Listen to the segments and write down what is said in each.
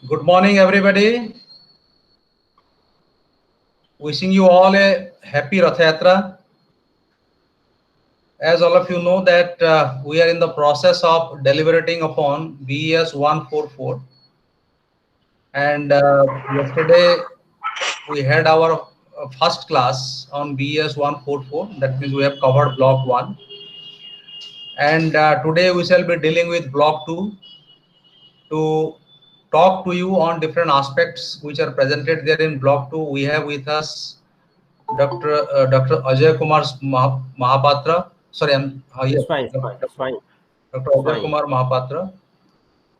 Good morning, everybody. Wishing you all a happy Rath Yatra. As all of you know that we are in the process of deliberating upon BES-144, and yesterday we had our first class on BES-144. That means we have covered block 1, and today we shall be dealing with block 2 to talk to you on different aspects which are presented there in block 2. We have with us Dr. Ajay Kumar Mahapatra. Sorry, yes, It's fine, it's fine, it's fine, Dr. it's Ajay fine. Kumar Mahapatra.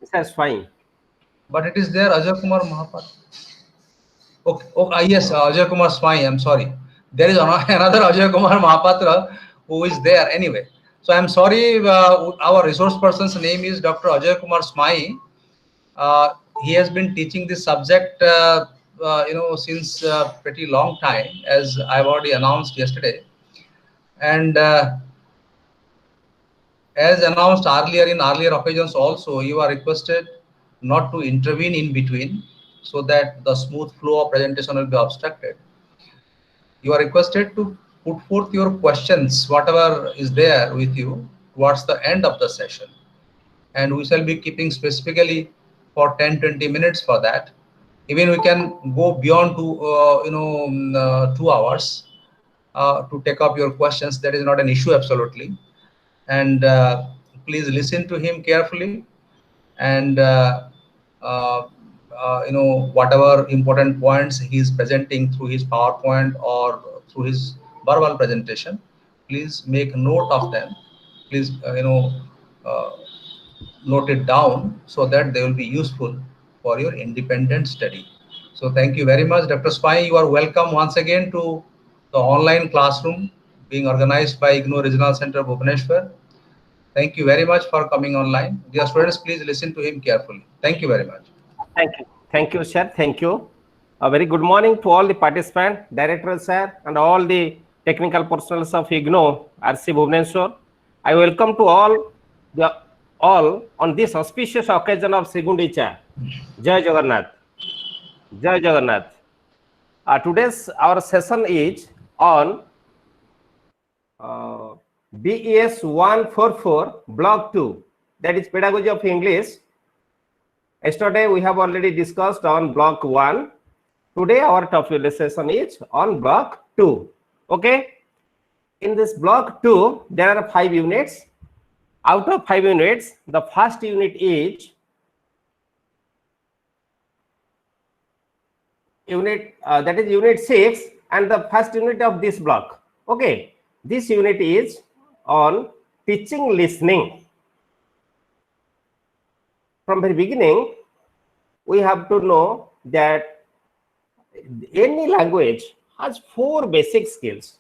It's fine. But it is there, Ajay Kumar Mahapatra. Okay, yes, Ajay Kumar Swai. I'm sorry. There is another Ajay Kumar Mahapatra who is there anyway. So I'm sorry. Our resource person's name is Dr. Ajay Kumar Swai. He has been teaching this subject, since pretty long time, as I've already announced yesterday. And as announced earlier in earlier occasions also, you are requested not to intervene in between so that the smooth flow of presentation will be obstructed. You are requested to put forth your questions, whatever is there with you, towards the end of the session. And we shall be keeping specifically for 10-20 minutes for that. Even we can go beyond 2 hours to take up your questions. That is not an issue absolutely. And please listen to him carefully, and whatever important points he is presenting through his PowerPoint or through his verbal presentation, please make note of them. Please uh, note it down so that they will be useful for your independent study. So thank you very much, Dr. Spy. You are welcome once again to the online classroom being organized by IGNOU Regional Center, Bhubaneswar. Thank you very much for coming online. Dear students, please listen to him carefully. Thank you very much. Thank you, sir. Thank you. A very good morning to all the participants, director, sir, and all the technical personnel of IGNOU, RC Bhubaneswar. I welcome to all on this auspicious occasion of Segundicha. Jai Jagannath. Jai Jagannath. Today's our session is on BES-144 Block 2, that is Pedagogy of English. Yesterday we have already discussed on Block 1. Today our topic session is on Block 2. Okay. In this Block 2, there are 5 units. Out of 5 units, the first unit is that is Unit 6, and the first unit of this block. Okay. This unit is on teaching listening. From the beginning, we have to know that any language has 4 basic skills.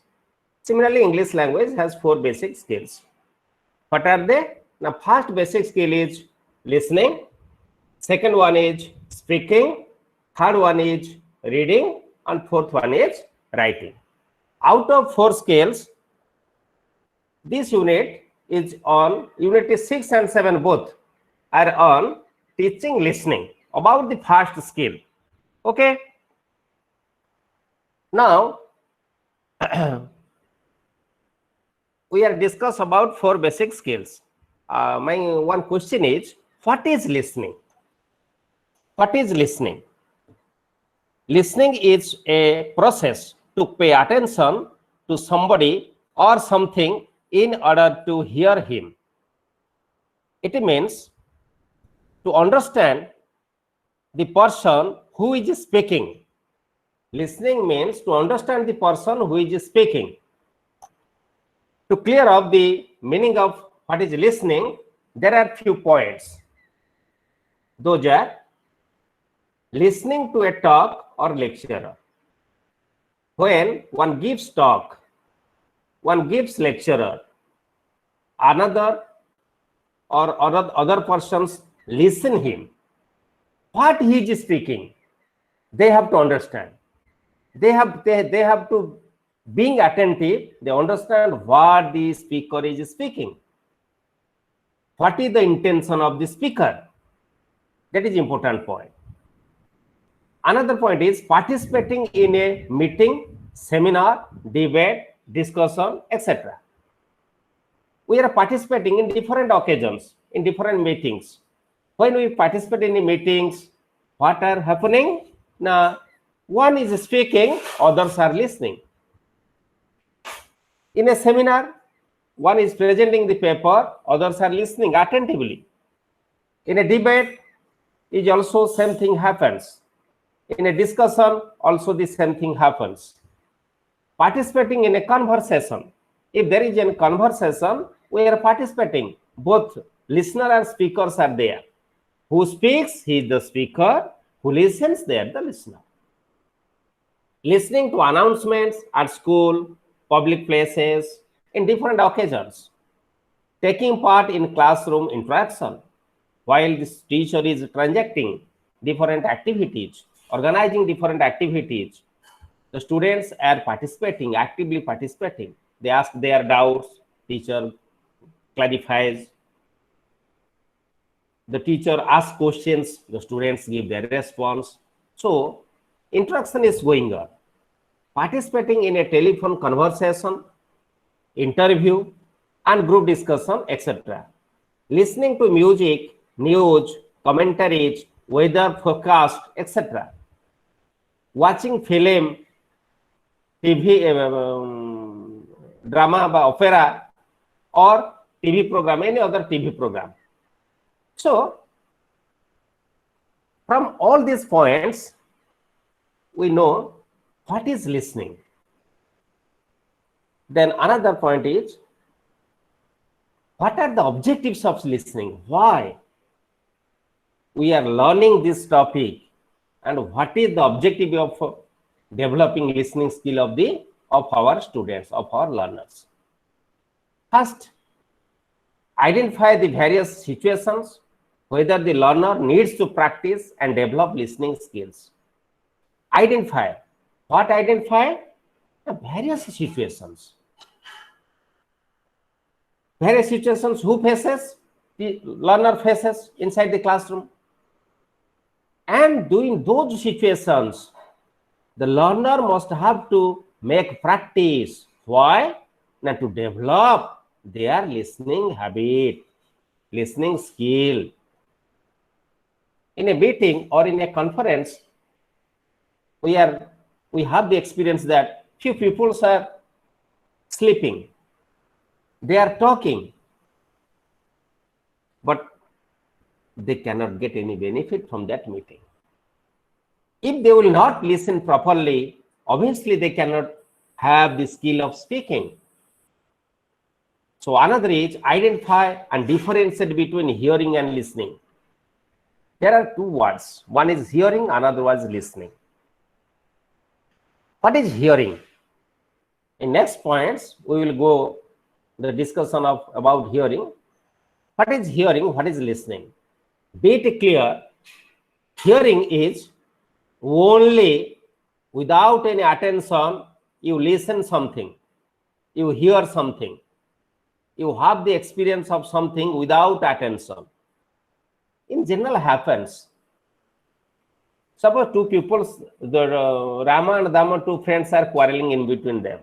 Similarly, English language has 4 basic skills. What are they? Now, first basic skill is listening. Second one is speaking. Third one is reading. And fourth one is writing. Out of 4 skills, this unit is on Unit 6 and 7 both are on teaching listening, about the first skill. Okay. Now we are discuss about 4 basic skills. My one question is, what is listening? What is listening? Listening is a process to pay attention to somebody or something in order to hear him. It means to understand the person who is speaking. Listening means to understand the person who is speaking. To clear up the meaning of what is listening, there are few points. Those are listening to a talk or lecture. When one gives talk, one gives lecturer, another or other persons listen him. What he is speaking, they have to understand. They have to being attentive. They understand what the speaker is speaking. What is the intention of the speaker? That is important point. Another point is participating in a meeting, seminar, debate, discussion, etc. We are participating in different occasions, in different meetings. When we participate in the meetings, what are happening? Now, one is speaking, others are listening. In a seminar, one is presenting the paper, others are listening attentively. In a debate, is also same thing happens. In a discussion, also the same thing happens. Participating in a conversation. If there is a conversation, we are participating. Both listener and speakers are there. Who speaks, he is the speaker. Who listens, they are the listener. Listening to announcements at school, public places, in different occasions. Taking part in classroom interaction while this teacher is transacting different activities, organizing different activities. The students are participating, actively participating. They ask their doubts, teacher clarifies. The teacher asks questions, the students give their response. So, interaction is going on. Participating in a telephone conversation, interview, and group discussion, etc. Listening to music, news, commentaries, weather forecast, etc. Watching film, TV, drama, opera, or TV program, any other TV program. So, from all these points, we know what is listening. Then another point is, what are the objectives of listening? Why we are learning this topic, and what is the objective of developing listening skill of our students, of our learners? First, identify the various situations whether the learner needs to practice and develop listening skills. Identify. What identify? The various situations. Various situations who faces? The learner faces inside the classroom. And during those situations, the learner must have to make practice. Why? Now, to develop their listening habit, listening skill. In a meeting or in a conference, we have the experience that few people are sleeping. They are talking, but they cannot get any benefit from that meeting. If they will not listen properly, obviously they cannot have the skill of speaking. So another is identify and differentiate between hearing and listening. There are two words. One is hearing, another one is listening. What is hearing? In next points, we will go the discussion about hearing. What is hearing? What is listening? Be it clear, hearing is only without any attention, you listen something, you hear something, you have the experience of something without attention. In general happens. Suppose two people, Rama and Dama, two friends are quarreling in between them.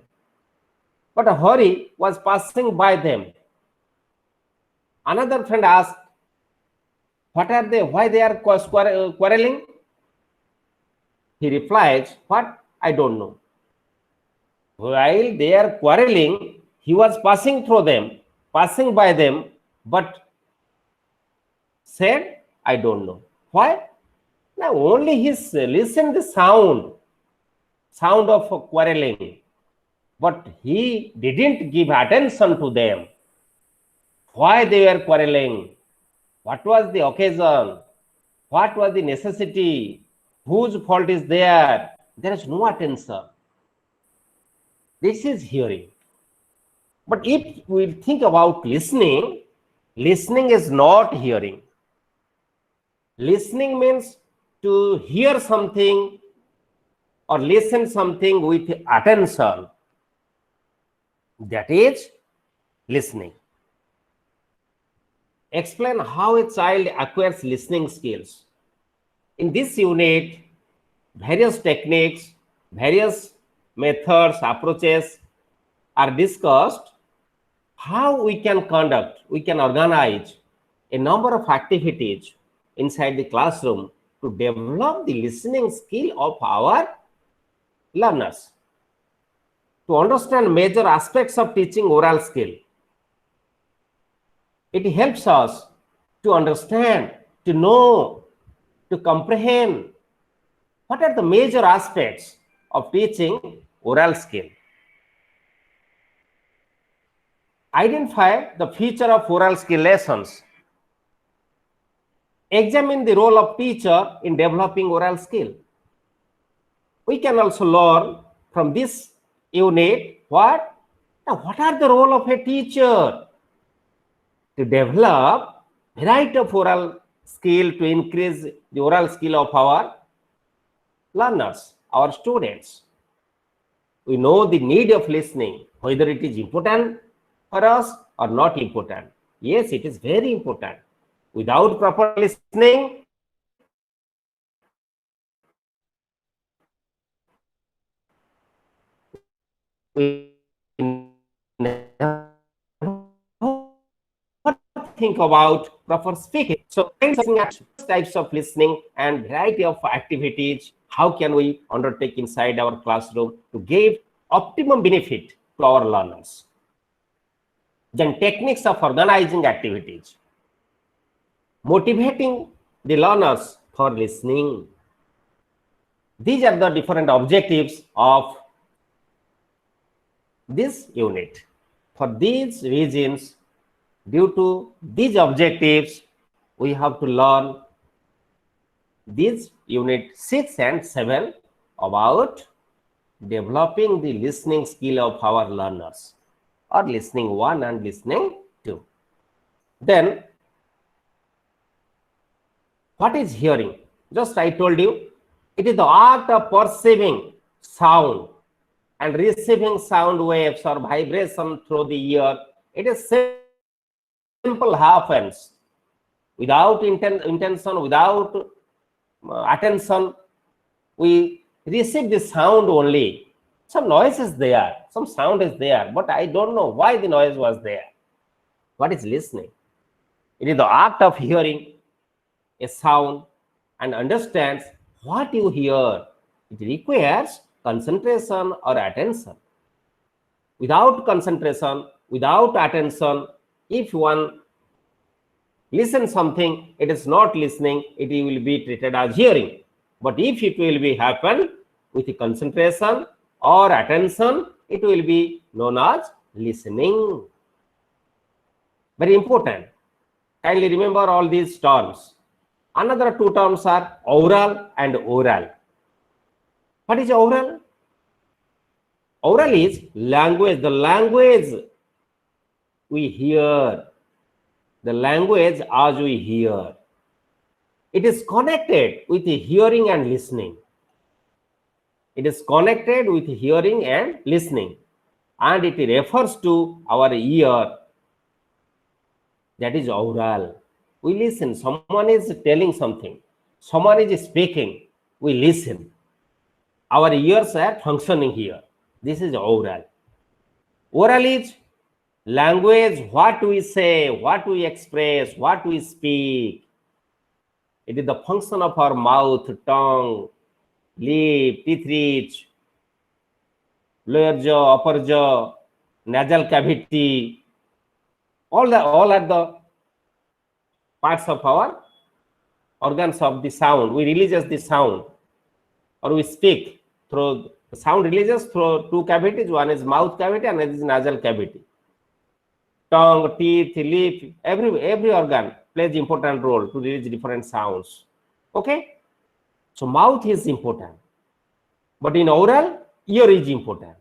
But a Hari was passing by them. Another friend asked, what are they? Why they are quarreling? He replies, what? I don't know. While they are quarreling, he was passing through them, passing by them, but said, I don't know. Why? Now only he listened the sound of quarreling, but he didn't give attention to them. Why they were quarreling? What was the occasion? What was the necessity? Whose fault is there? There is no attention. This is hearing. But if we think about listening, listening is not hearing. Listening means to hear something or listen something with attention. That is listening. Explain how a child acquires listening skills. In this unit, various techniques, various methods, approaches are discussed. How we can conduct, we can organize a number of activities inside the classroom to develop the listening skill of our learners, to understand major aspects of teaching oral skill. It helps us to understand, to know, to comprehend what are the major aspects of teaching oral skill. Identify the feature of oral skill lessons. Examine the role of teacher in developing oral skill. We can also learn from this unit what are the role of a teacher to develop variety of oral skill, to increase the oral skill of our learners, our students. We know the need of listening, whether it is important for us or not important. Yes, it is very important. Without proper listening, we never think about proper speaking. So types of listening and variety of activities, how can we undertake inside our classroom to give optimum benefit to our learners. Then techniques of organizing activities, motivating the learners for listening. These are the different objectives of this unit. For these reasons, due to these objectives, we have to learn these unit 6 and 7 about developing the listening skill of our learners, or listening 1 and listening 2. Then, what is hearing? Just I told you, it is the art of perceiving sound and receiving sound waves or vibration through the ear. It is simple happens without intention, without attention. We receive the sound only. Some noise is there, some sound is there, but I don't know why the noise was there. What is listening? It is the act of hearing a sound and understands what you hear. It requires concentration or attention. Without concentration, without attention, if one listens something, it is not listening, it will be treated as hearing. But if it will be happen with concentration or attention, it will be known as listening. Very important. Kindly remember all these terms. Another two terms are oral and oral. What is oral? Oral is language, the language we hear, the language as we hear. It is connected with hearing and listening. It is connected with hearing and listening, and it refers to our ear. That is oral. We listen. Someone is telling something, someone is speaking, we listen. Our ears are functioning here. This is oral. Oral is language, what we say, what we express, what we speak. It is the function of our mouth, tongue, lip, teeth ridge, lower jaw, upper jaw, nasal cavity. All are the parts of our organs of the sound. We releases the sound, or we speak through the sound releases through two cavities. One is mouth cavity and another is nasal cavity. Tongue, teeth, lip, every organ plays important role to release different sounds. Okay, so mouth is important, but in oral, ear is important.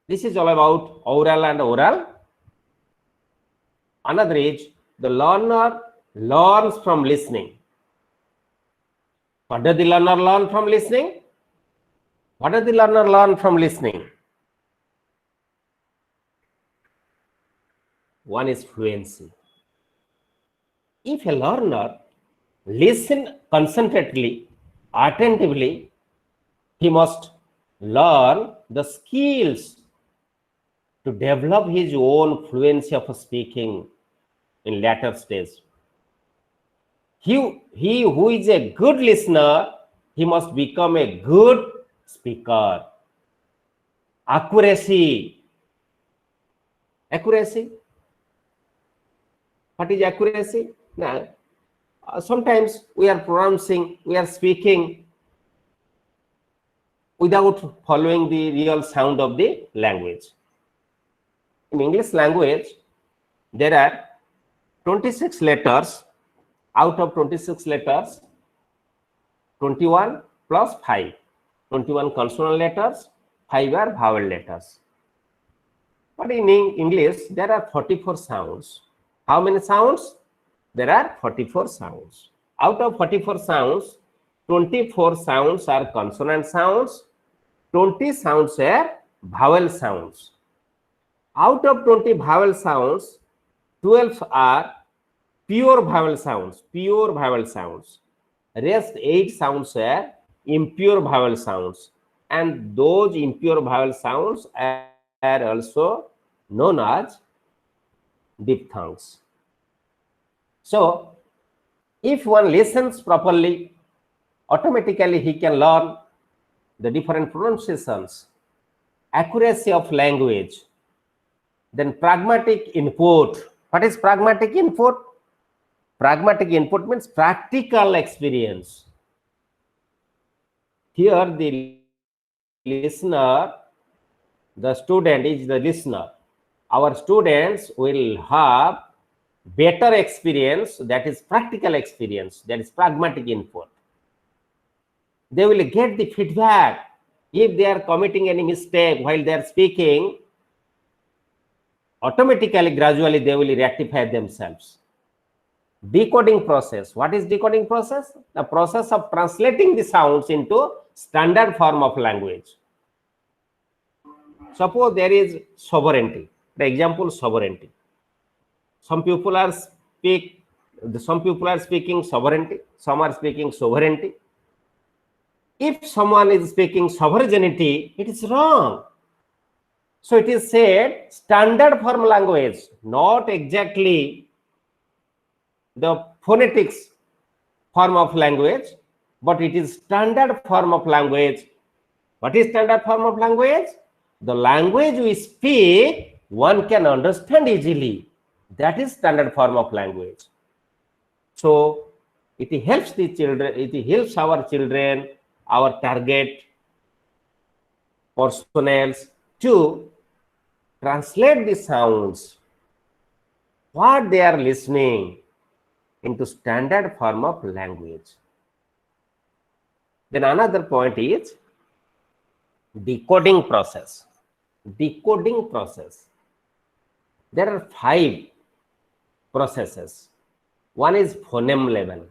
This is all about oral and oral. Another is the learner learns from listening. What does the learner learn from listening? What does the learner learn from listening? One is fluency. If a learner listens concentratedly, Attentively, he must learn the skills to develop his own fluency of speaking in later stage. He who is a good listener, he must become a good speaker. Accuracy. Accuracy. What is accuracy? Now, sometimes we are pronouncing, we are speaking without following the real sound of the language. In English language, there are 26 letters. Out of 26 letters, 21 plus 5. 21 consonant letters, 5 are vowel letters. But in English, there are 44 sounds. How many sounds? There are 44 sounds. Out of 44 sounds, 24 sounds are consonant sounds, 20 sounds are vowel sounds. Out of 20 vowel sounds, 12 are pure vowel sounds, pure vowel sounds. Rest 8 sounds are impure vowel sounds, and those impure vowel sounds are also known as diphthongs. So, if one listens properly, automatically he can learn the different pronunciations, accuracy of language, then pragmatic input. What is pragmatic input? Pragmatic input means practical experience. Here the listener, the student is the listener. Our students will have better experience, that is practical experience, that is pragmatic input. They will get the feedback. If they are committing any mistake while they are speaking, automatically, gradually, they will rectify themselves. Decoding process. What is decoding process? The process of translating the sounds into standard form of language. Suppose there is sovereignty. The example, sovereignty. Some people are speaking sovereignty. Some are speaking sovereignty. If someone is speaking sovereignty, it is wrong. So it is said standard form language, not exactly the phonetics form of language, but it is standard form of language. What is standard form of language? The language we speak, one can understand easily. That is standard form of language. So it helps the children, it helps our children, our target personnels to translate the sounds, what they are listening, into standard form of language. Then another point is decoding process. Decoding process. There are 5 processes. One is phoneme level.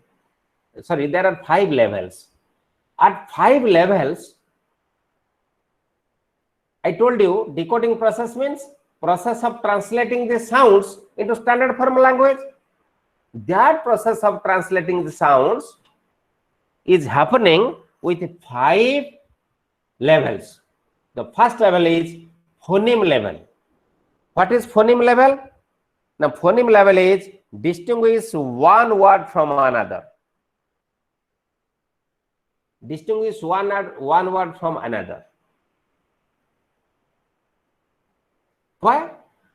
Sorry, there are 5 levels. At 5 levels, I told you decoding process means process of translating the sounds into standard form language. That process of translating the sounds is happening with 5 levels. The first level is phoneme level. What is phoneme level? Now, phoneme level is distinguish one word from another. Distinguish one word from another. Why?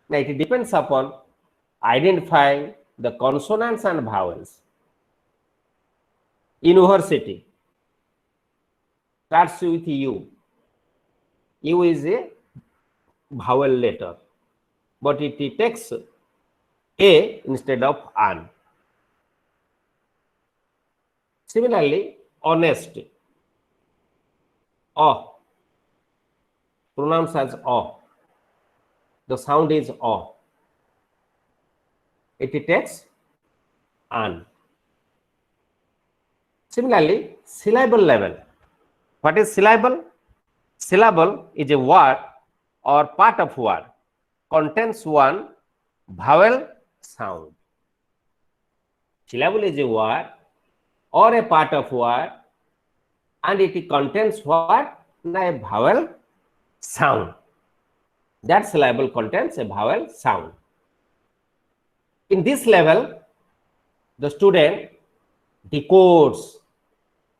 Now, it depends upon identifying the consonants and vowels. University starts with U. U is a vowel letter, but it takes A instead of an. Similarly, honest, O, pronounced as O. The sound is O. It takes an. Similarly, syllable level. What is syllable? Syllable is a word or part of word, contains one vowel sound. Syllable is a word or a part of word and it contains what? A vowel sound. That syllable contains a vowel sound. In this level, the student decodes,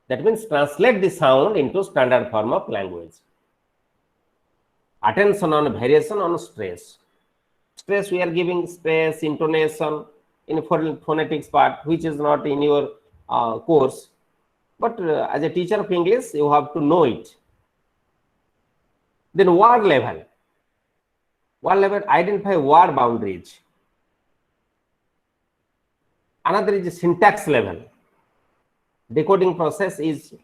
that means translate the sound into standard form of language. Attention on variation on stress. Stress, we are giving stress, intonation in phonetics part, which is not in your course. But as a teacher of English, you have to know it. Then word level. Word level, identify word boundaries. Another is syntax level. Decoding process is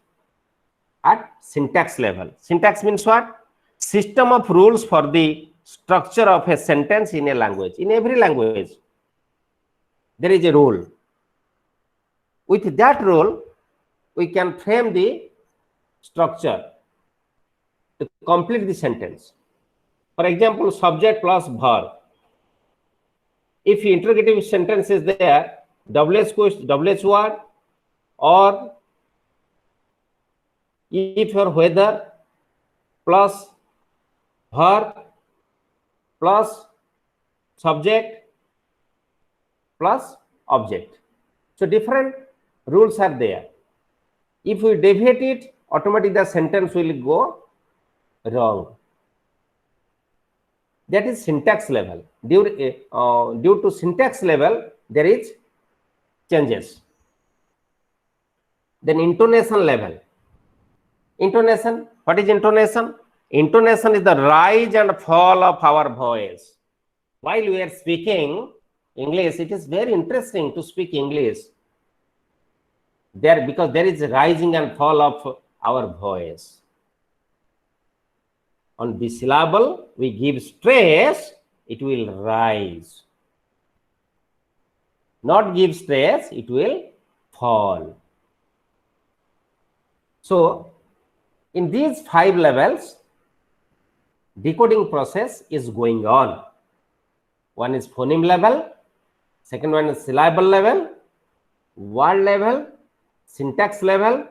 at syntax level. Syntax means what? System of rules for the structure of a sentence in a language. In every language, there is a rule. With that rule, we can frame the structure to complete the sentence. For example, subject plus verb. If interrogative sentence is there, WH question, WH word, or if or whether plus verb plus subject plus object. So different rules are there. If we deviate it, automatically the sentence will go wrong. That is syntax level. Due to syntax level, there is changes. Then intonation level. Intonation, what is intonation? Intonation is the rise and fall of our voice. While we are speaking English, it is very interesting to speak English there, because there is a rising and fall of our voice. On the syllable, we give stress, it will rise. Not give stress, it will fall. So, in these 5 levels, decoding process is going on. One is phoneme level, second one is syllable level, word level, syntax level,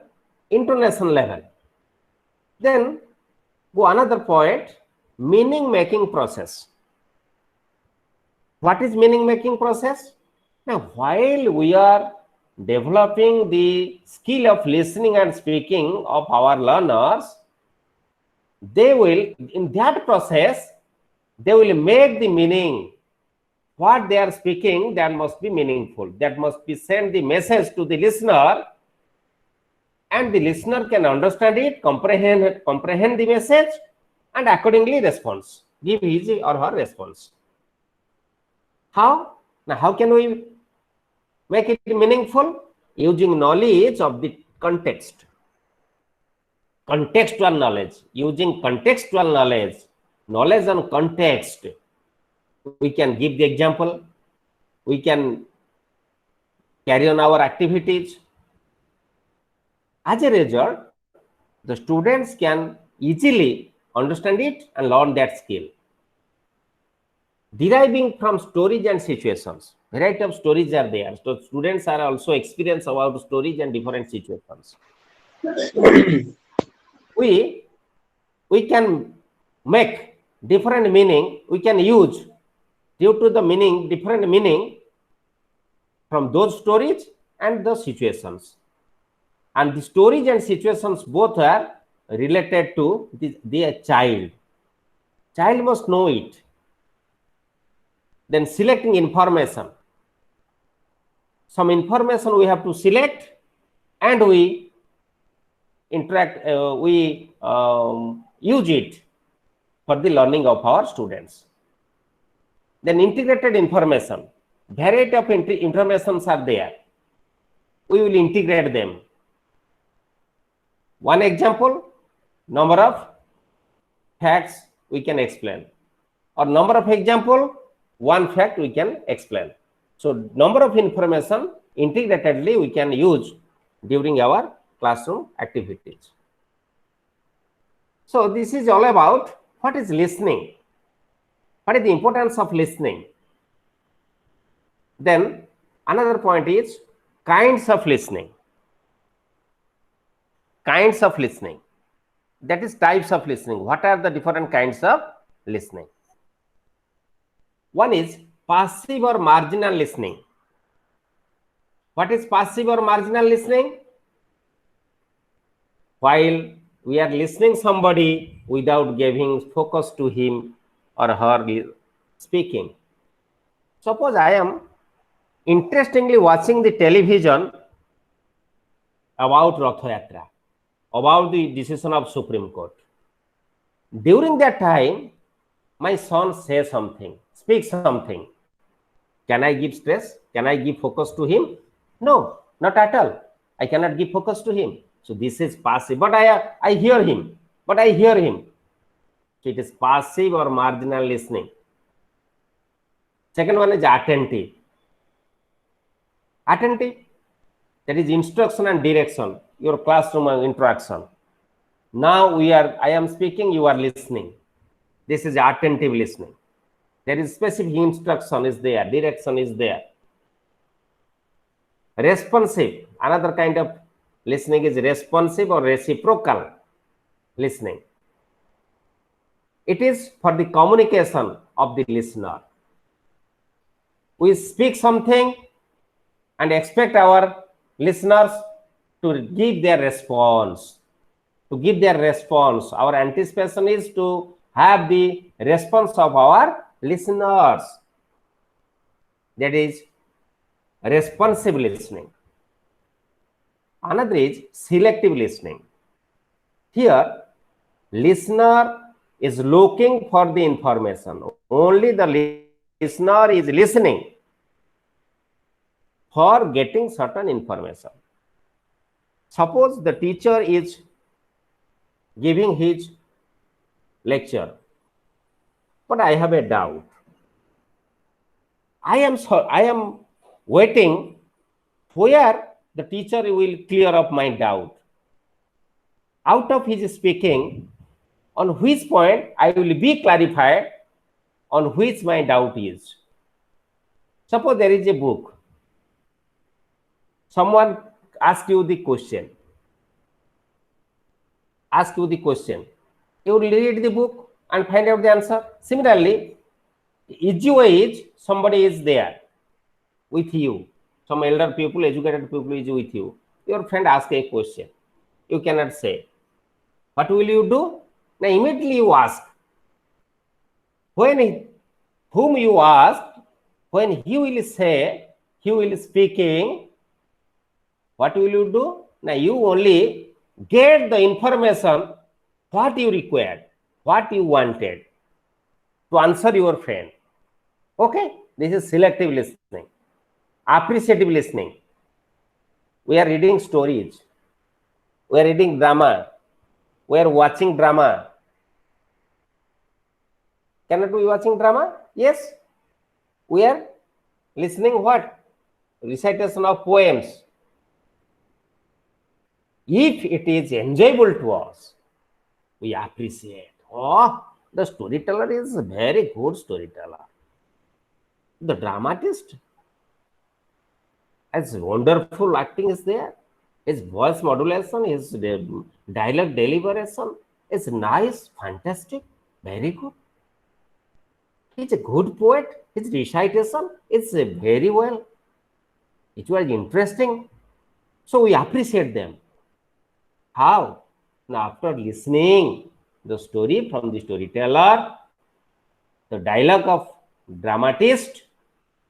intonation level. Then go another point, meaning making process. What is meaning making process? Now, while we are developing the skill of listening and speaking of our learners, they will, in that process, they will make the meaning. What they are speaking, that must be meaningful. That must be send the message to the listener, and the listener can understand it, comprehend the message, and accordingly response, give his or her response. How? Now, how can we make it meaningful? Using knowledge of the context. Contextual knowledge. Using contextual knowledge, knowledge on context. We can give the example. We can carry on our activities. As a result, the students can easily understand it and learn that skill. Deriving from stories and situations. Variety of stories are there. So students are also experienced about stories and different situations. we can make different meaning. We can use, due to the meaning, different meaning from those stories and the situations. And the stories and situations both are related to the child. Child must know it. Then selecting information. Some information we have to select, and we interact, use it for the learning of our students. Then integrated information. Variety of informations are there. We will integrate them. One example, number of facts we can explain, or number of example, one fact we can explain. So number of information integratedly we can use during our classroom activities. So this is all about what is listening. What is the importance of listening? Then another point is kinds of listening. kinds of listening. That is types of listening. What are the different kinds of listening? One is passive or marginal listening. What is passive or marginal listening? While we are listening somebody without giving focus to him or her speaking. Suppose I am interestingly watching the television about Ratha Yatra, about the decision of Supreme Court. During that time, my son says something, speaks something. Can I give stress? Can I give focus to him? No, not at all. I cannot give focus to him. So this is passive, but I hear him. So it is passive or marginal listening. Second one is attentive. Attentive, that is instruction and direction, your classroom interaction. Now I am speaking, you are listening. This is attentive listening. There is specific instruction is there, direction is there. Responsive, another kind of listening is responsive or reciprocal listening. It is for the communication of the listener. We speak something and expect our listeners to give their response. Our anticipation is to have the response of our listeners. That is responsive listening. Another is selective listening. Here, listener is looking for the information. Only the listener is listening for getting certain information. Suppose the teacher is giving his lecture, but I have a doubt. I am waiting where the teacher will clear up my doubt. Out of his speaking, on which point I will be clarified on which my doubt is. Suppose there is a book. Someone asks you the question. You will read the book and find out the answer. Similarly, easy way is somebody is there with you. Some elder people, educated people is with you. Your friend asks a question. You cannot say. What will you do? Now immediately you ask. Whom you ask, when he will say, he will speaking, what will you do? Now you only get the information what you required, what you wanted to answer your friend. Okay, this is selective listening. Appreciative listening. We are reading stories. We are reading drama. We are watching drama. Cannot we watching drama? Yes. We are listening what? Recitation of poems. If it is enjoyable to us, we appreciate. Oh, the storyteller is a very good storyteller. The dramatist, as wonderful acting is there. His voice modulation, his dialogue deliberation is nice, fantastic, very good. He's a good poet. His recitation is very well. It was interesting. So we appreciate them. How? Now, after listening the story from the storyteller, the dialogue of dramatist,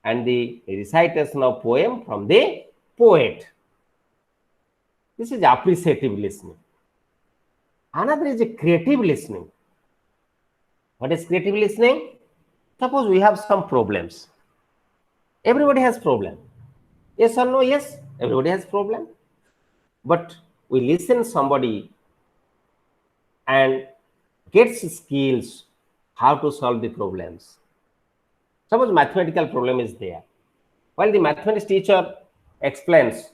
and the recitation of poem from the poet. This is appreciative listening. Another is a creative listening. What is creative listening? Suppose we have some problems. Everybody has problem. Yes or no? Yes, everybody has problem. But we listen somebody and gets skills how to solve the problems. Suppose mathematical problem is there. While the mathematics teacher explains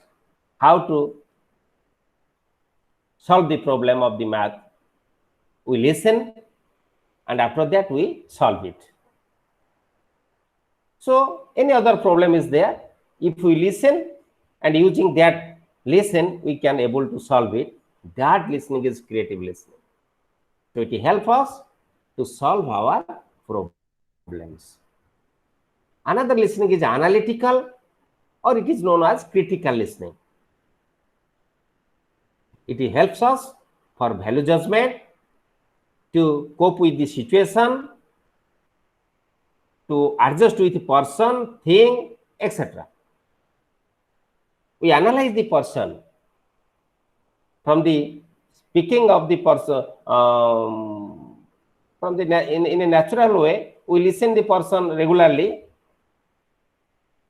how to solve the problem of the math, we listen and after that we solve it. So any other problem is there, if we listen and using that listen we can able to solve it. That listening is creative listening. So it helps us to solve our problems. Another listening is analytical, or it is known as critical listening. It helps us for value judgment, to cope with the situation, to adjust with the person, thing, etc. We analyze the person from the speaking of the person, from the in a natural way. We listen the person regularly,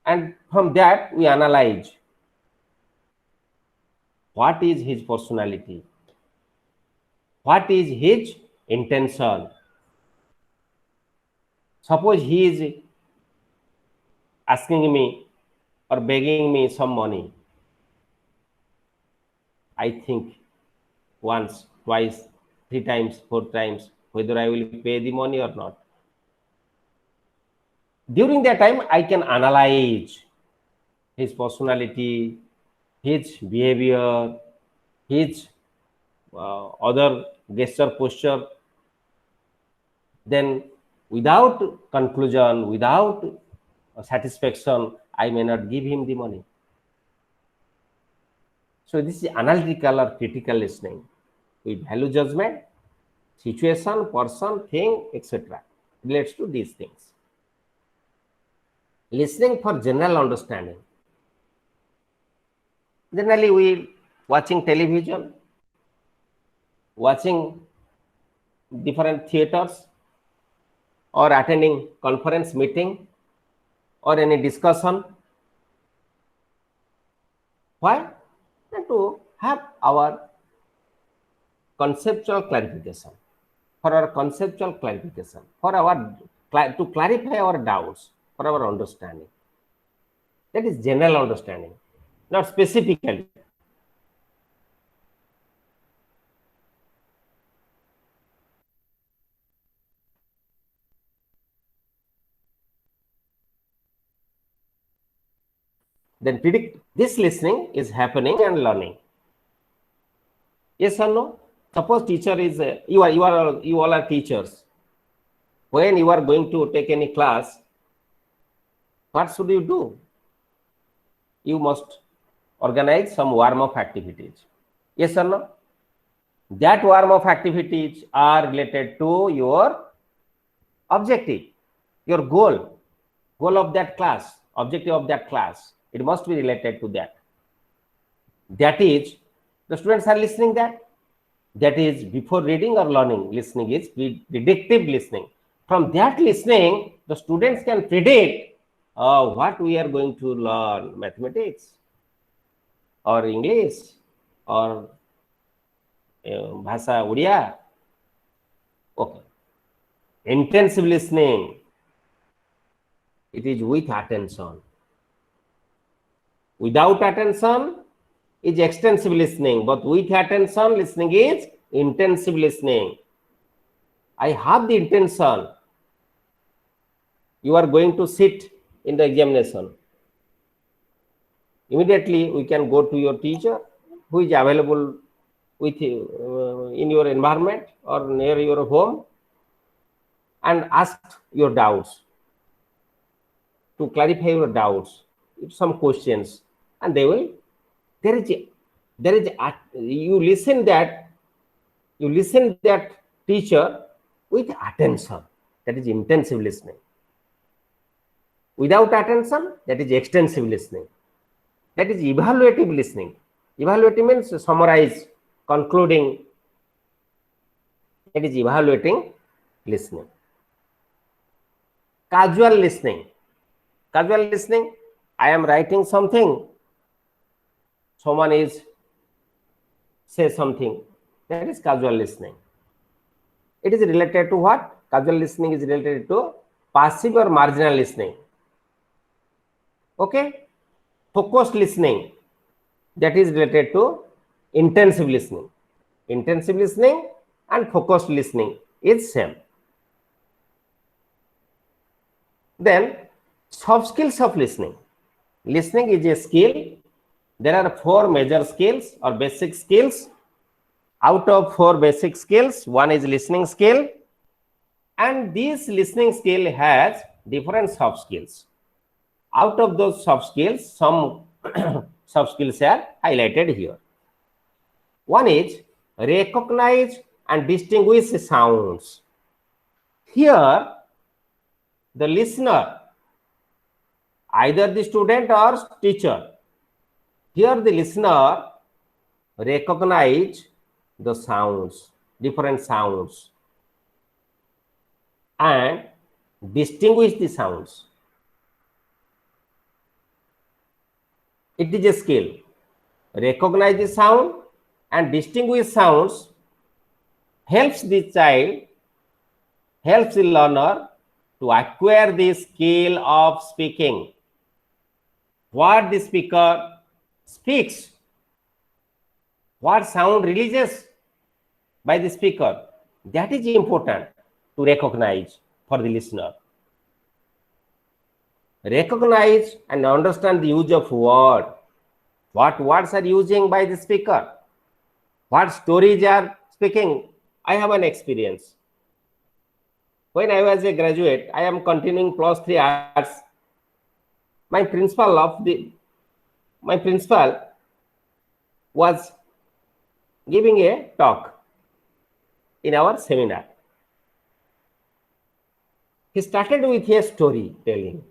and from that we analyze what is his personality, what is his intention. Suppose he is asking me or begging me some money. I think once, twice, 3 times, 4 times whether I will pay the money or not. During that time, I can analyze his personality, his behavior, his other gesture, posture. Then without conclusion, without satisfaction, I may not give him the money. So this is analytical or critical listening with value judgment, situation, person, thing, etc. relates to these things. Listening for general understanding. Generally, we watching television, watching different theaters, or attending conference meeting or any discussion. Why? And to have our conceptual clarification, for our conceptual clarification, for our to clarify our doubts, for our understanding. That is general understanding, not specifically. Then predict this listening is happening and learning. Yes or no? Suppose teacher is you all are teachers. When you are going to take any class, what should you do? You must organize some warm-up activities. Yes or no? That warm-up activities are related to your objective, your goal of that class, objective of that class. It must be related to that. That is, the students are listening that. That is before reading or learning. Listening is predictive listening. From that listening, the students can predict what we are going to learn, mathematics or English or Bhasa Odia. Okay. Intensive listening. It is with attention. Without attention is extensive listening, but with attention, listening is intensive listening. I have the intention. You are going to sit in the examination. Immediately, we can go to your teacher who is available with you in your environment or near your home and ask your doubts, to clarify your doubts, some questions, and they will. You listen that teacher with attention. That is intensive listening. Without attention, that is extensive listening. That is evaluative listening. Evaluative means summarize, concluding. That is evaluating listening. Casual listening. Casual listening, I am writing something. Someone is say something. That is casual listening. It is related to what? Casual listening is related to passive or marginal listening. Okay? Focused listening, that is related to intensive listening. Intensive listening and focused listening is same. Then soft skills of listening. Listening is a skill. There are 4 major skills or basic skills. Out of 4 basic skills, one is listening skill, and this listening skill has different soft skills. Out of those soft skills, some soft skills are highlighted here. One is recognize and distinguish sounds. Here, the listener, either the student or teacher, here the listener recognize the sounds, different sounds, and distinguish the sounds. It is a skill. Recognize the sound and distinguish sounds helps the child, helps the learner to acquire the skill of speaking. What the speaker speaks, what sound releases by the speaker, that is important to recognize for the listener. Recognize and understand the use of word. What words are using by the speaker? What stories are speaking? I have an experience. When I was a graduate, I am continuing +3 arts. My principal was giving a talk in our seminar. He started with a story telling,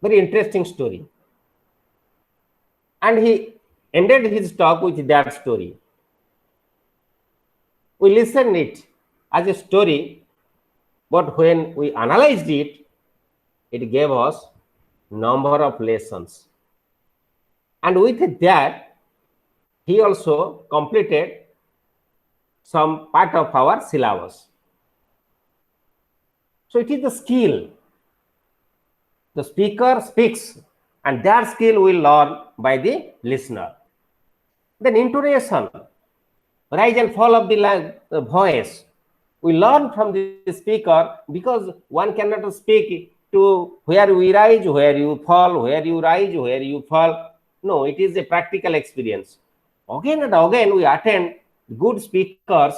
very interesting story. And he ended his talk with that story. We listened it as a story, but when we analyzed it, it gave us number of lessons. And with that, he also completed some part of our syllabus. So it is the skill. The speaker speaks, and that skill will learn by the listener. Then intonation, rise and fall of the voice. We learn from the speaker, because one cannot speak to where we rise, where you fall, where you rise, where you fall. No, it is a practical experience. Again and again, we attend good speakers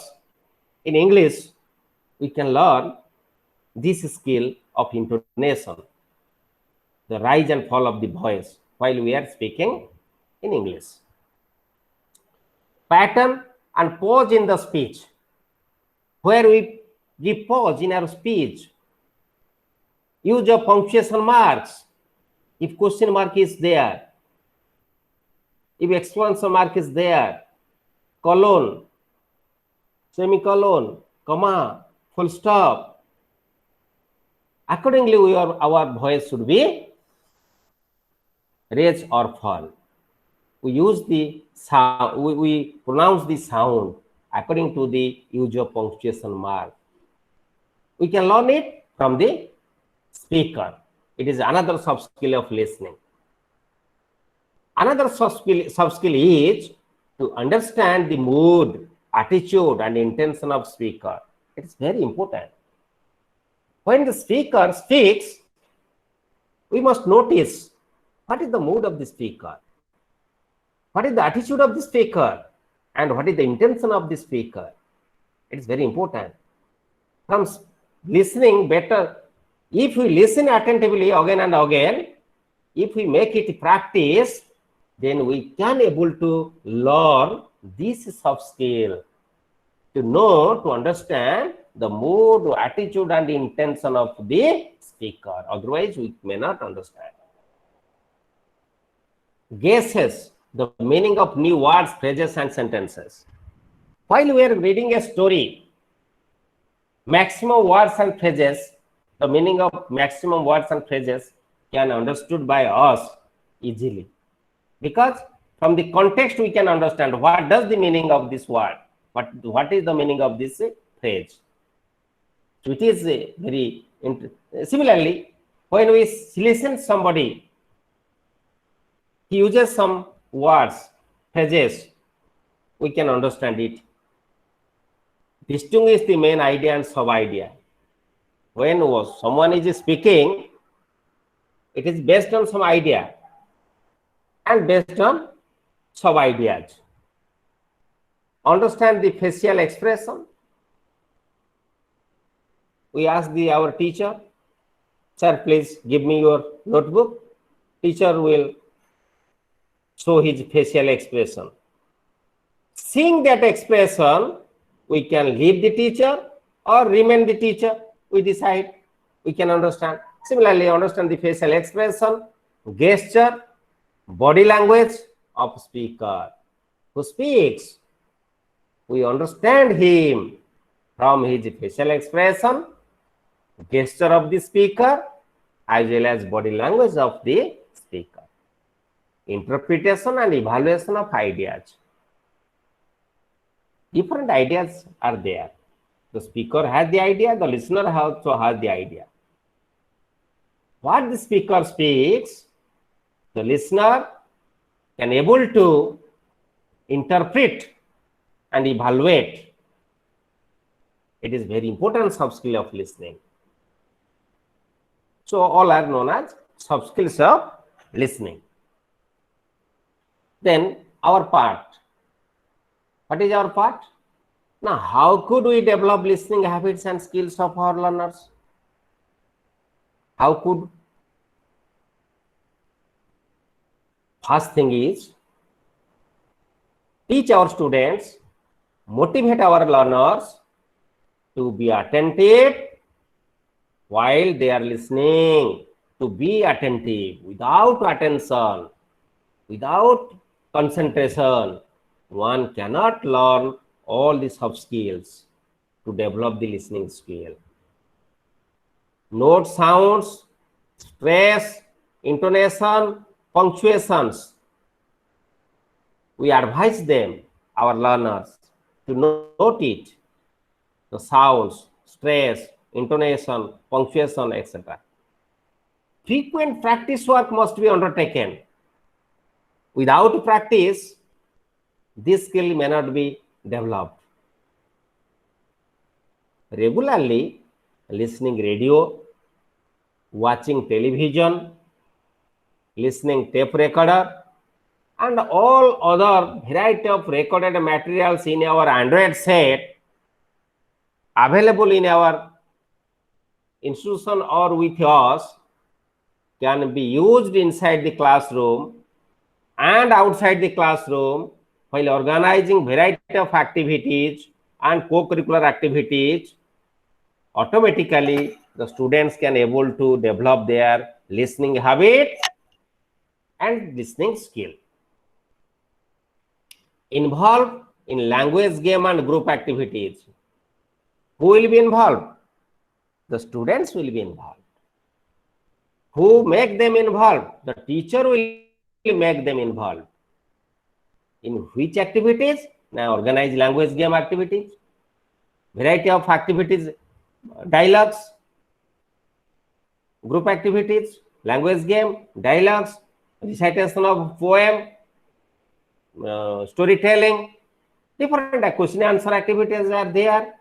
in English. We can learn this skill of intonation, the rise and fall of the voice while we are speaking in English. Pattern and pause in the speech, where we give pause in our speech. Use of punctuation marks, if question mark is there, if exclamation mark is there, colon, semicolon, comma, full stop. Accordingly, our voice should be raise or fall. We use the sound, we pronounce the sound according to the use of punctuation mark. We can learn it from the speaker. It is another soft skill of listening. Another soft skill is to understand the mood, attitude, and intention of speaker. It is very important. When the speaker speaks, we must notice what is the mood of the speaker, what is the attitude of the speaker, and what is the intention of the speaker. It is very important. From listening better, if we listen attentively again and again, if we make it practice, then we can able to learn this soft skill, to know, to understand the mood, attitude, and intention of the speaker. Otherwise, we may not understand. Guesses the meaning of new words, phrases, and sentences. While we are reading a story, maximum words and phrases, the meaning of maximum words and phrases can understood by us easily, because from the context we can understand what does the meaning of this word, what is the meaning of this phrase. So it is very similarly, when we listen somebody, he uses some words, phrases, we can understand it. Distinguish the main idea and sub idea. When someone is speaking, it is based on some idea and based on sub ideas. understand the facial expression. We ask our teacher, sir, please give me your notebook. Teacher will show his facial expression. Seeing that expression, we can leave the teacher or remain the teacher. We decide. We can understand. Similarly, understand the facial expression, gesture, body language of speaker who speaks. We understand him from his facial expression, gesture of the speaker, as well as body language of the speaker. Interpretation and evaluation of ideas. Different ideas are there. The speaker has the idea, the listener also has the idea. What the speaker speaks, the listener can able to interpret and evaluate. It is very important soft skill of listening. So all are known as soft skills of listening. Then our part. What is our part? Now, how could we develop listening habits and skills of our learners? How could? First thing is, teach our students, motivate our learners to be attentive while they are listening, to be attentive. Without attention, without concentration, one cannot learn all the soft skills to develop the listening skill. Note sounds, stress, intonation, punctuations. We advise them, our learners, to note it. The sounds, stress, intonation, punctuation, etc. Frequent practice work must be undertaken. Without practice, this skill may not be developed. Regularly listening radio, watching television, listening tape recorder, and all other variety of recorded materials in our Android set available in our institution or with us can be used inside the classroom and outside the classroom while organizing variety of activities and co-curricular activities. Automatically, the students can able to develop their listening habit and listening skill. Involved in language game and group activities. Who will be involved? The students will be involved. Who make them involved? The teacher will make them involved. In which activities? Now organize language game activities, variety of activities, dialogues, group activities, language game, dialogues, recitation of poem, storytelling, different question answer activities are there.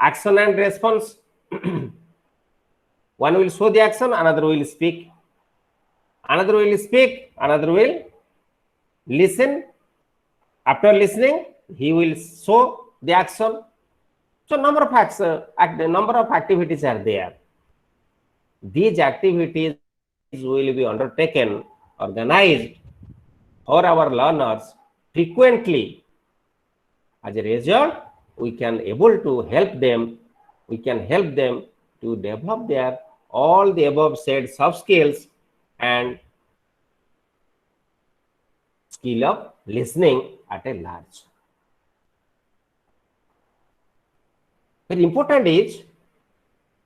Action and response. One will show the action, another will speak. Another will speak, another will listen. After listening, he will show the action. So number of activities are there. These activities will be undertaken, organized for our learners frequently. As a result, we can able to help them. We can help them to develop their all the above said soft skills and skill of listening at a large. Very important is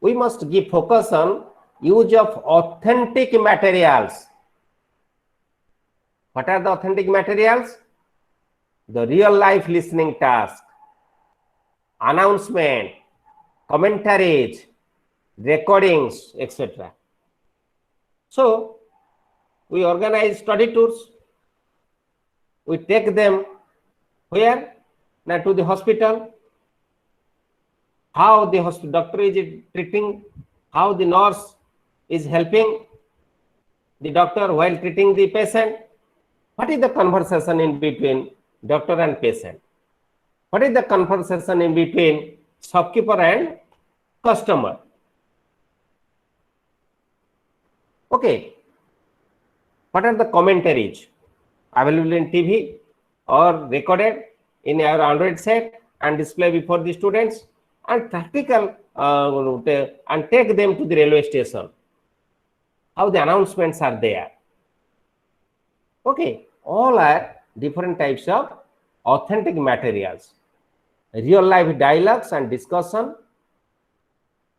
we must give focus on use of authentic materials. What are the authentic materials? The real life listening task, announcement, commentaries, recordings, etc. So we organize study tours. We take them where? Now to the hospital. How the doctor is treating, how the nurse is helping the doctor while treating the patient. What is the conversation in between doctor and patient. What is the conversation in between shopkeeper and customer? Okay. What are the commentaries available in TV or recorded in our Android set and display before the students, and practical and take them to the railway station? How the announcements are there? Okay, all are different types of authentic materials. Real life dialogues and discussion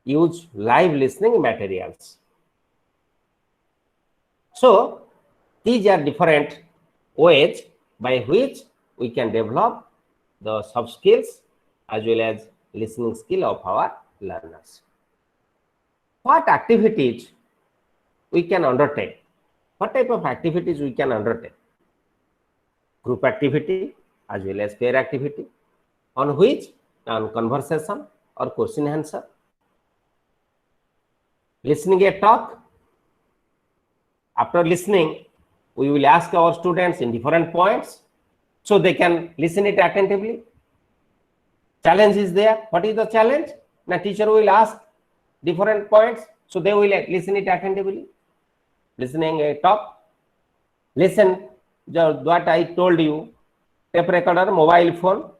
use live listening materials. So these are different ways by which we can develop the soft skills as well as listening skill of our learners. What activities we can undertake? What type of activities we can undertake? Group activity as well as pair activity, on which on conversation or question answer. Listening a talk. After listening, we will ask our students in different points so they can listen it attentively. Challenge is there. What is the challenge? Now teacher will ask different points, so they will listen it attentively. Listening a talk. Listen what I told you, tape recorder, mobile phone.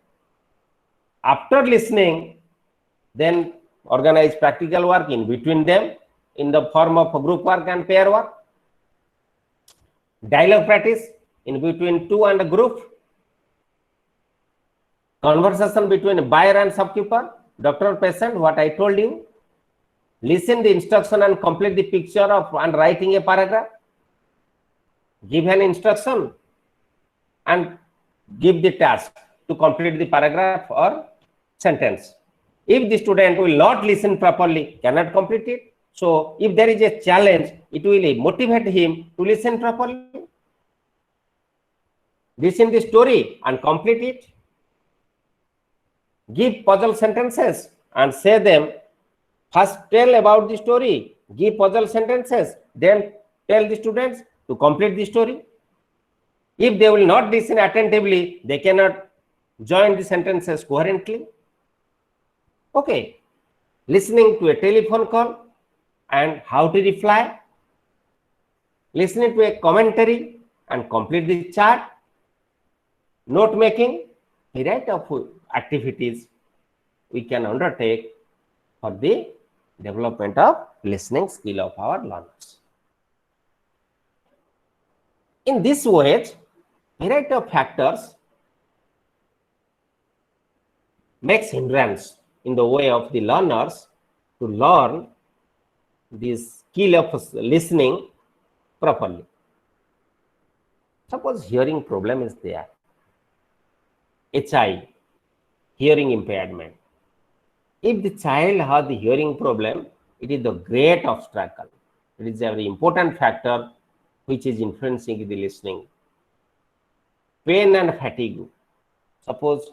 After listening, then organize practical work in between them in the form of group work and pair work. Dialogue practice in between two and a group. Conversation between buyer and shopkeeper, doctor or patient, what I told you. Listen the instruction and complete the picture of and writing a paragraph. Give an instruction and give the task to complete the paragraph or sentence. If the student will not listen properly, cannot complete it. So if there is a challenge, it will motivate him to listen properly. Listen the story and complete it. Give puzzle sentences and say them. First tell about the story, give puzzle sentences, then tell the students to complete the story. If they will not listen attentively, they cannot join the sentences coherently. Okay, listening to a telephone call and how to reply. Listening to a commentary and complete the chart. Note making, variety of activities we can undertake for the development of listening skill of our learners. In this way, variety of factors makes hindrance in the way of the learners to learn this skill of listening properly. Suppose hearing problem is there, HI, hearing impairment. If the child has the hearing problem, it is the great obstacle. It is a very important factor which is influencing the listening. Pain and fatigue. Suppose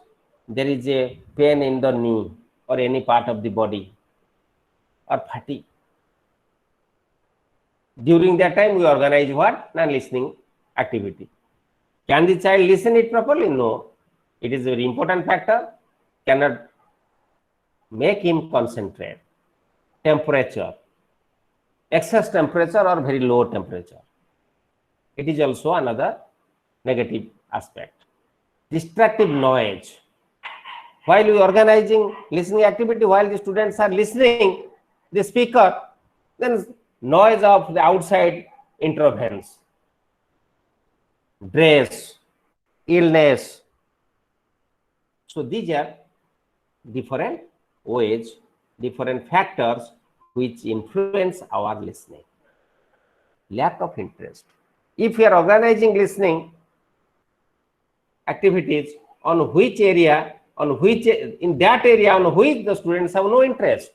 there is a pain in the knee or any part of the body or fatigue. During that time, we organize what? Non-listening activity. Can the child listen it properly? No. It is a very important factor. Cannot make him concentrate. Temperature. Excess temperature or very low temperature. It is also another negative aspect. Distractive noise. While we are organizing listening activity, while the students are listening, the speaker, then noise of the outside intervenes. Dress, illness. So these are different ways, different factors which influence our listening. Lack of interest. If we are organizing listening activities on which area, in that area on which the students have no interest.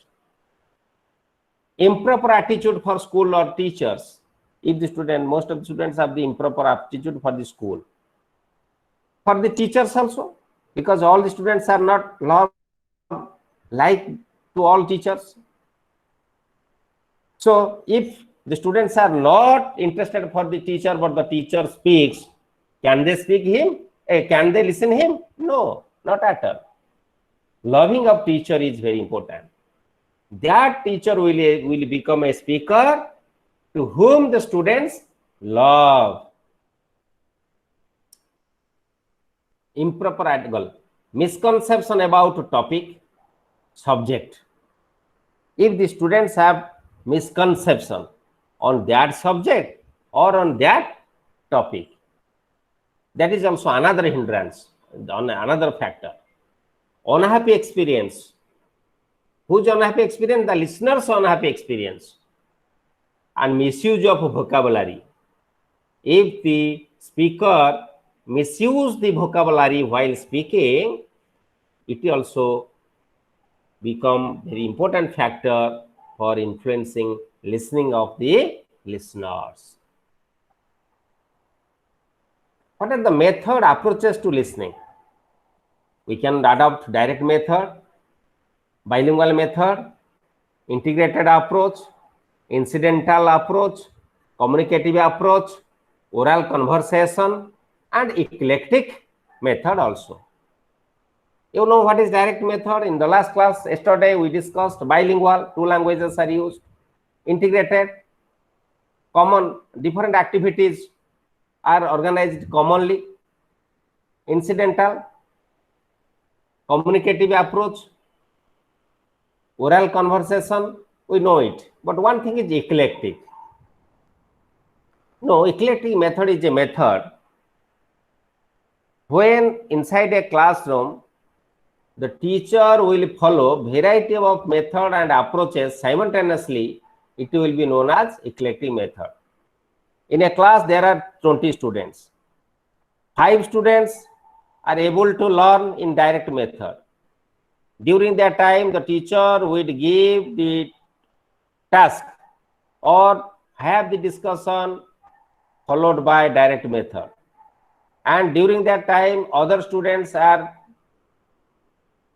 Improper attitude for school or teachers. If the student, most of the students have the improper attitude for the school. For the teachers also, because all the students are not like to all teachers. So if the students are not interested for the teacher, but the teacher speaks, can they speak him? Hey, can they listen him? No, not at all. Loving of teacher is very important. That teacher will become a speaker to whom the students love. Improper article, misconception about topic, subject. If the students have misconception on that subject or on that topic, that is also another hindrance, another factor. Unhappy experience. Whose unhappy experience? The listener's unhappy experience. And misuse of vocabulary. If the speaker misuse the vocabulary while speaking, it will also become very important factor for influencing listening of the listeners. What are the method approaches to listening? We can adopt direct method, bilingual method, integrated approach, incidental approach, communicative approach, oral conversation, and eclectic method also. You know what is direct method? In the last class yesterday we discussed bilingual, 2 languages are used, integrated, common, different activities are organized commonly, incidental, communicative approach, oral conversation, we know it. But one thing is eclectic. No, eclectic method is a method when inside a classroom, the teacher will follow variety of method and approaches simultaneously. It will be known as eclectic method. In a class, there are 20 students. 5 students are able to learn in direct method. During that time, the teacher would give the task or have the discussion followed by direct method. And during that time, other students are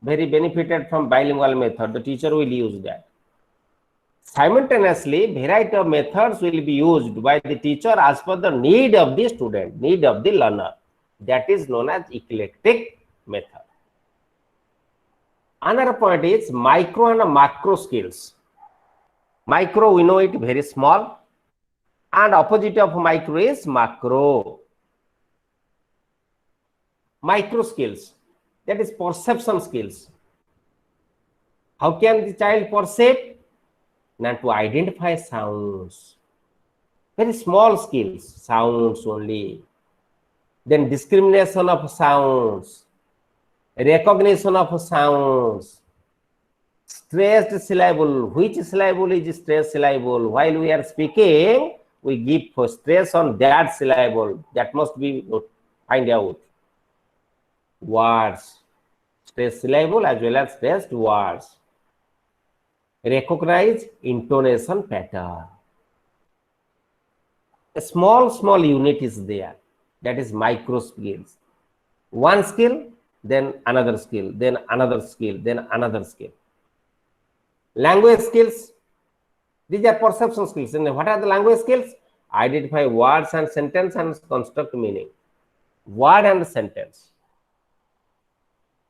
very benefited from bilingual method. The teacher will use that. Simultaneously, variety of methods will be used by the teacher as per the need of the student, need of the learner. That is known as eclectic method. Another point is micro and macro skills. Micro, we know it very small, and opposite of micro is macro. Micro skills, that is perception skills. How can the child perceive? Now to identify sounds. Very small skills, sounds only. Then discrimination of sounds, recognition of sounds, stressed syllable. Which syllable is stressed syllable? While we are speaking, we give stress on that syllable. That must be find out. Words, stressed syllable as well as stressed words. Recognize intonation pattern. A small unit is there. That is micro skills. One skill, then another skill, then another skill, then another skill. Language skills, these are perception skills. And what are the language skills? Identify words and sentence and construct meaning. Word and sentence.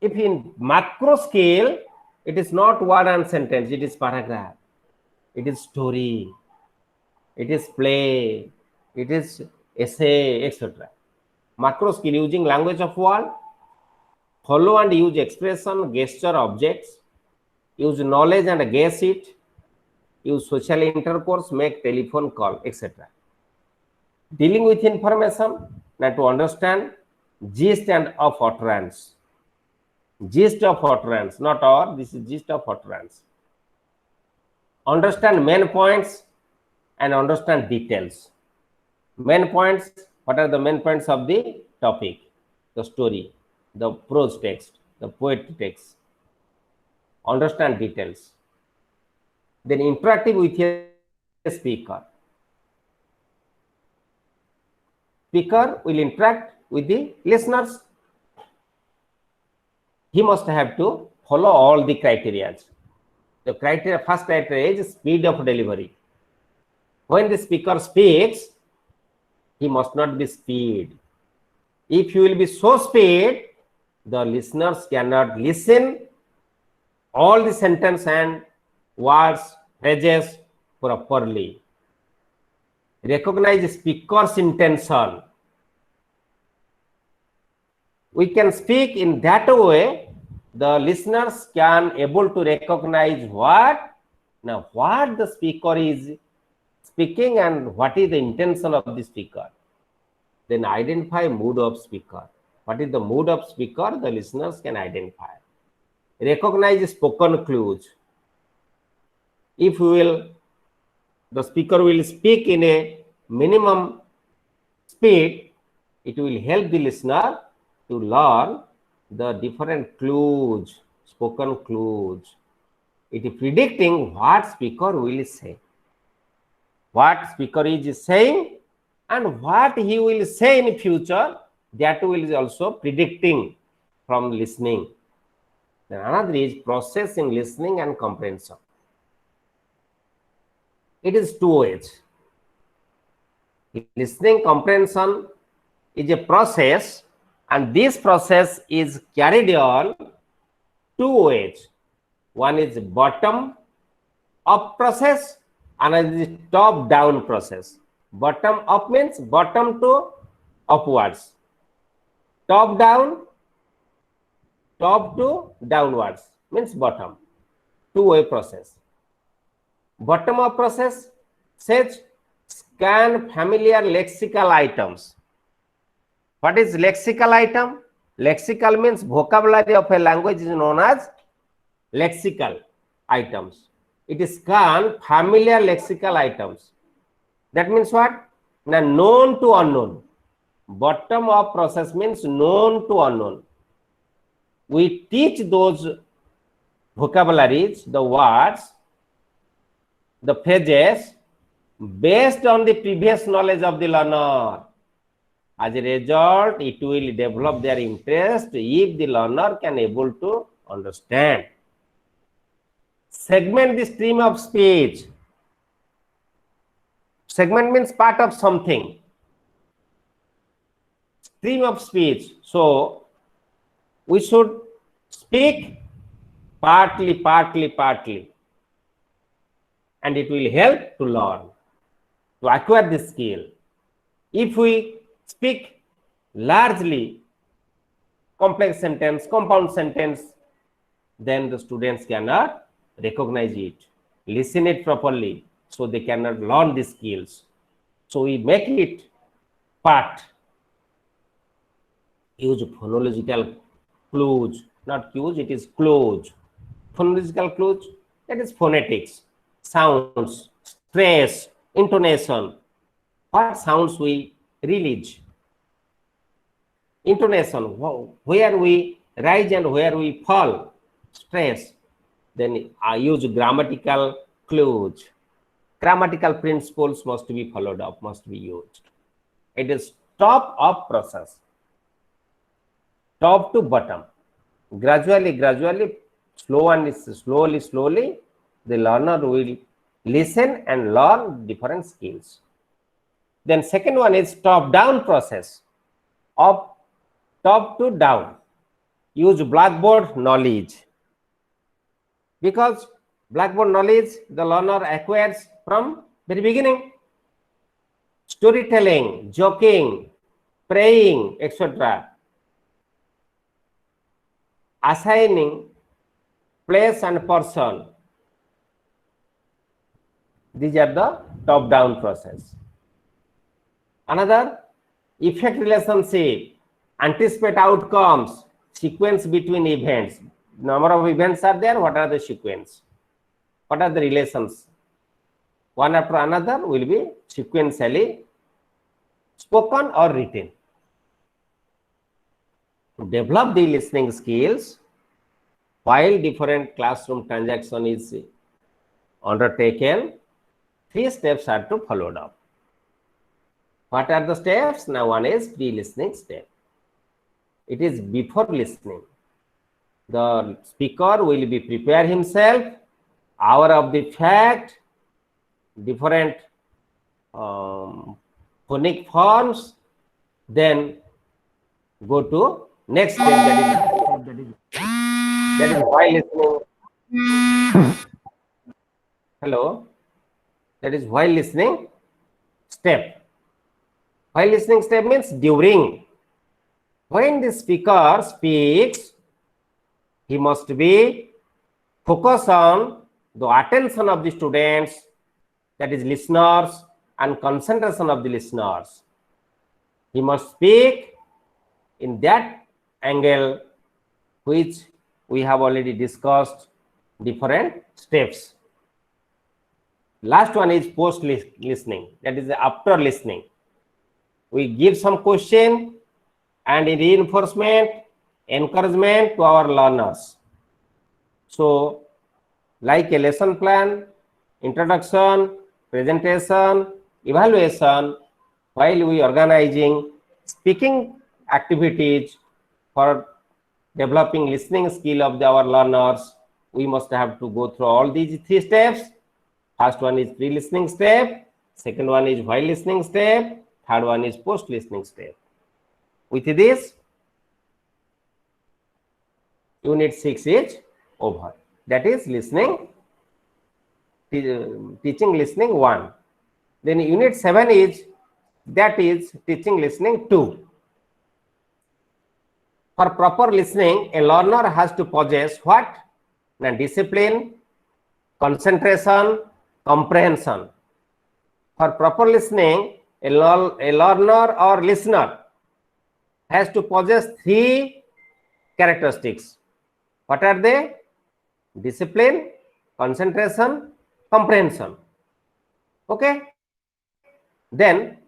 If in macro scale, it is not word and sentence, it is paragraph, it is story, it is play, it is essay, etc. Macro skill, using language of word, follow and use expression, gesture, objects, use knowledge and guess it, use social intercourse, make telephone call, etc. Dealing with information, now to understand gist and of utterance. Gist of utterance, not or, this is gist of utterance. Understand main points and understand details. Main points, what are the main points of the topic? The story, the prose text, the poetry text. Understand details. Then interactive with a speaker. Speaker will interact with the listeners. He must have to follow all the criteria. The criteria, first criteria is speed of delivery. When the speaker speaks, he must not be speed. If you will be so speed, the listeners cannot listen all the sentence and words, phrases properly. Recognize speaker's intention. We can speak in that way, the listeners can able to recognize what the speaker is speaking and what is the intention of the speaker. Then identify mood of speaker. What is the mood of speaker? The listeners can identify. Recognize spoken clues. If the speaker will speak in a minimum speed, it will help the listener to learn the different clues, spoken clues. It is predicting what speaker will say, what speaker is saying, and what he will say in future. That will also predicting from listening. Then another is processing, listening, and comprehension. It is two ways. Listening comprehension is a process, and this process is carried on two ways. One is bottom up process, another is top down process. Bottom up means bottom to upwards. Top down, top to downwards means bottom. Two-way process. Bottom up process says scan familiar lexical items. What is lexical item? Lexical means vocabulary of a language is known as lexical items. It is scan familiar lexical items. That means what? Now, known to unknown. Bottom up process means known to unknown. We teach those vocabularies, the words, the phrases based on the previous knowledge of the learner. As a result, it will develop their interest if the learner can able to understand. Segment the stream of speech. Segment means part of something. Stream of speech. So, we should speak partly, and it will help to learn, to acquire this skill. If we speak largely complex sentence, compound sentence, then the students cannot recognize it, listen it properly, so they cannot learn the skills. So we make it part. Use phonological clues, not cues, it is clues. Phonological clues, that is phonetics, sounds, stress, intonation. What sounds we release? Intonation, where we rise and where we fall, stress. Then I use grammatical clues. Grammatical principles must be followed up, must be used. It is top up process. Top to bottom. Gradually, slowly, the learner will listen and learn different skills. Then second one is top-down process. Up, top to down. Use blackboard knowledge. Because blackboard knowledge, the learner acquires from very beginning. Storytelling, joking, praying, etc. Assigning place and person. These are the top-down process. Another, effect relationship, anticipate outcomes, sequence between events. Number of events are there, what are the sequence? What are the relations? One after another will be sequentially spoken or written. To develop the listening skills, while different classroom transaction is undertaken, 3 steps are to followed up. What are the steps? Now, one is pre-listening step. It is before listening. The speaker will be prepare himself, aware of the fact, different phonic forms, then go to next step, that is while listening. Hello, that is while listening step. While listening step means during. When the speaker speaks, he must be focused on the attention of the students, that is listeners, and concentration of the listeners. He must speak in that angle which we have already discussed different steps. Last one is post listening, that is after listening. We give some question and reinforcement, encouragement to our learners. So like a lesson plan, introduction, presentation, evaluation, while we organizing speaking activities for developing listening skill of our learners, we must have to go through all these 3 steps. First one is pre-listening step, second one is while listening step, third one is post-listening step. With this, unit 6 is over. That is listening, teaching listening 1. Then unit 7 is, that is teaching listening 2. For proper listening, a learner has to possess what? Now, discipline, concentration, comprehension. For proper listening, a learner or listener has to possess 3 characteristics. What are they? Discipline, concentration, comprehension. Okay. Then,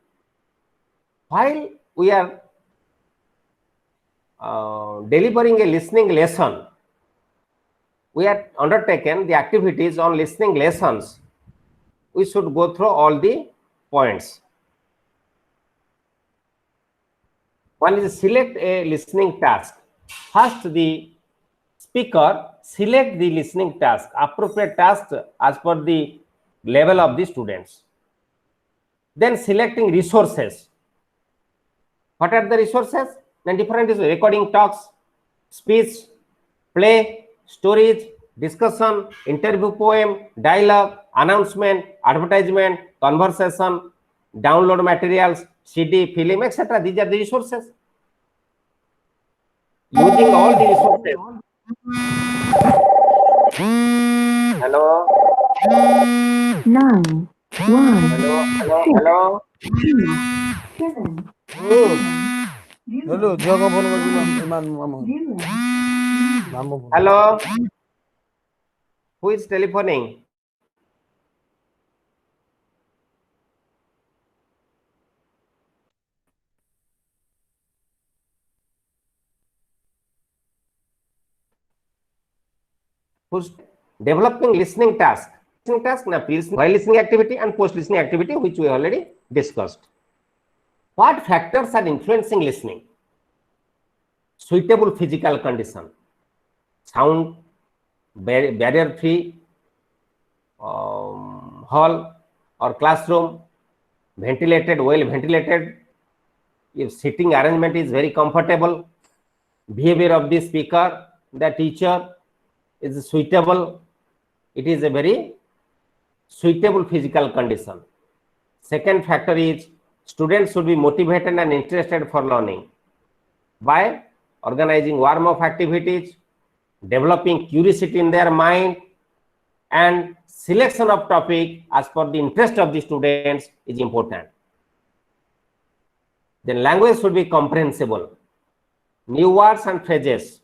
while we are delivering a listening lesson, we have undertaken the activities on listening lessons. We should go through all the points. One is select a listening task. First, the speaker select the listening task, appropriate task as per the level of the students. Then selecting resources. What are the resources? Then different is recording talks, speech, play, stories, discussion, interview poem, dialogue, announcement, advertisement, conversation, download materials, CD, film, etc. These are the resources. Using all the resources. Hello. 9, 1, Hello. 7, Hello, ଝିଅ କଣ phone କରୁଛି ମାମୁଁ? Hello. Who is telephoning? Who's developing listening task? Listening task, while listening activity and post listening activity, which we already discussed. What factors are influencing listening? Suitable physical condition, sound, barrier-free hall or classroom, ventilated, well ventilated, if sitting arrangement is very comfortable, behavior of the speaker, the teacher is suitable. It is a very suitable physical condition. Second factor is students should be motivated and interested for learning by organizing warm-up activities, developing curiosity in their mind, and selection of topic as per the interest of the students is important. Then language should be comprehensible. New words and phrases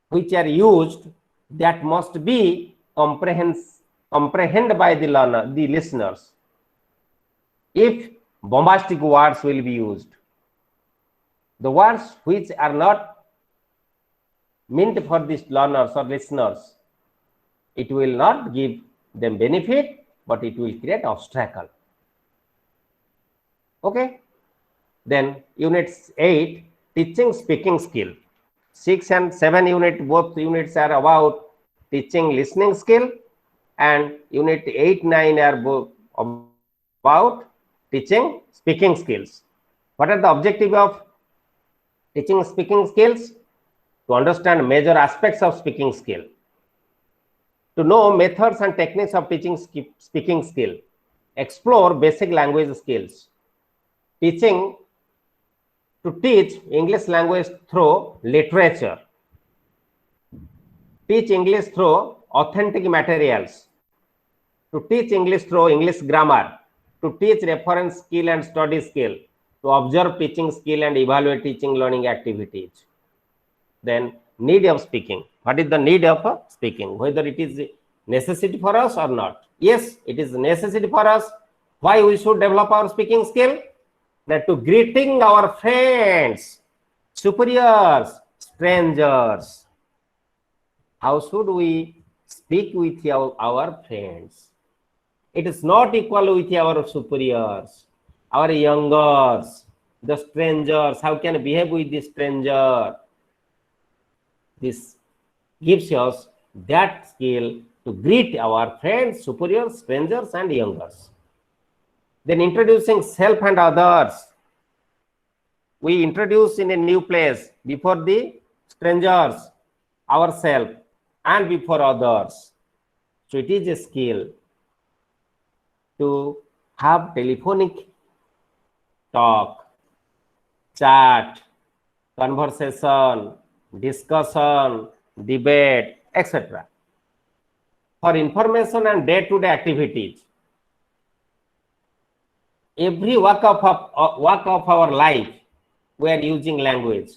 which are used, that must be comprehended by the learner, the listeners. If bombastic words will be used, the words which are not meant for these learners or listeners, it will not give them benefit, but it will create obstacle. Okay. Then units 8, teaching speaking skill. 6 and 7 unit, both units are about teaching listening skill, and unit 8, 9 are both about teaching speaking skills. What are the objective of Teaching speaking skills, to understand major aspects of speaking skill, to know methods and techniques of teaching speaking skill, explore basic language skills, teaching to teach English language through literature, teach English through authentic materials, to teach English through English grammar, to teach reference skill and study skill, to observe teaching skill and evaluate teaching learning activities. Then need of speaking. What is the need of speaking? Whether it is necessity for us or not. Yes, it is necessity for us. Why we should develop our speaking skill? That to greeting our friends, superiors, strangers. How should we speak with our friends? It is not equal with our superiors, our youngers, the strangers. How can I behave with the stranger? This gives us that skill to greet our friends, superiors, strangers, and youngers. Then introducing self and others. We introduce in a new place before the strangers, ourselves, and before others. So it is a skill to have telephonic talk, chat, conversation, discussion, debate, etc. For information and day-to-day activities, every walk of our life, we are using language.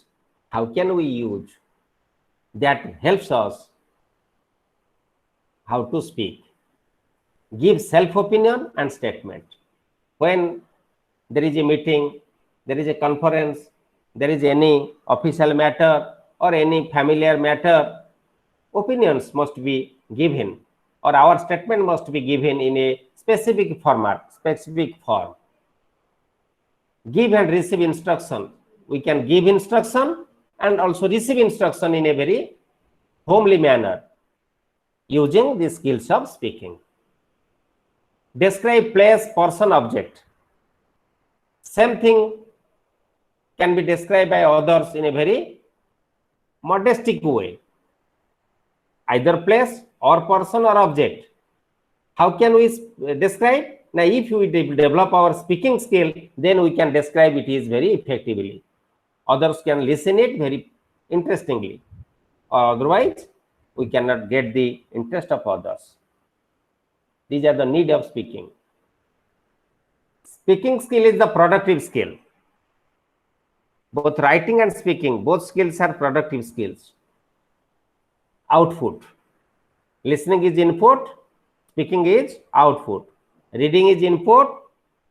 How can we use? That helps us how to speak. Give self-opinion and statement. When there is a meeting, there is a conference, there is any official matter or any familiar matter, opinions must be given, or our statement must be given in a specific format, specific form. Give and receive instruction. We can give instruction and also receive instruction in a very homely manner using the skills of speaking. Describe place, person, object. Same thing can be described by others in a very modestic way. Either place or person or object. How can we describe? Now, if we develop our speaking skill, then we can describe it is very effectively. Others can listen it very interestingly. Or otherwise, we cannot get the interest of others. These are the need of speaking. Speaking skill is the productive skill. Both writing and speaking, both skills are productive skills. Output. Listening is input, speaking is output. Reading is input,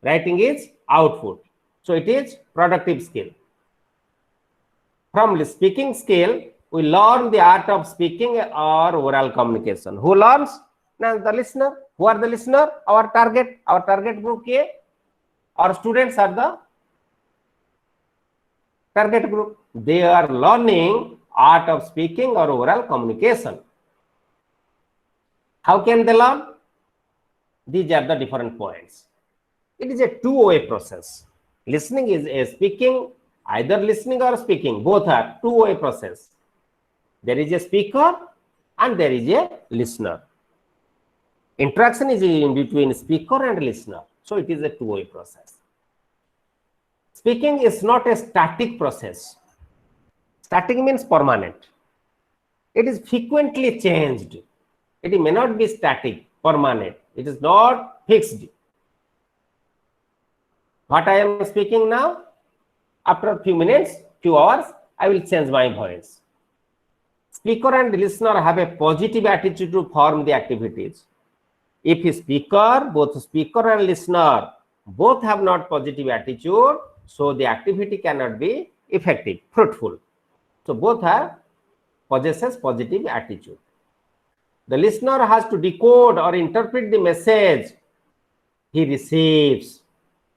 writing is output. So it is productive skill. From the speaking skill, we learn the art of speaking or oral communication. Who learns? Now the listener. Who are the listener? Our target group A. Our students are the target group. They are learning art of speaking or oral communication. How can they learn? These are the different points. It is a two-way process. Listening is a speaking, either listening or speaking, both are two-way process. There is a speaker and there is a listener. Interaction is in between speaker and listener. So it is a two-way process. Speaking is not a static process. Static means permanent. It is frequently changed. It may not be static, permanent. It is not fixed. What I am speaking now, after a few minutes, few hours, I will change my voice. Speaker and listener have a positive attitude to form the activities. If a speaker, both speaker and listener, both have not positive attitude, so the activity cannot be effective, fruitful. So both possesses positive attitude. The listener has to decode or interpret the message he receives.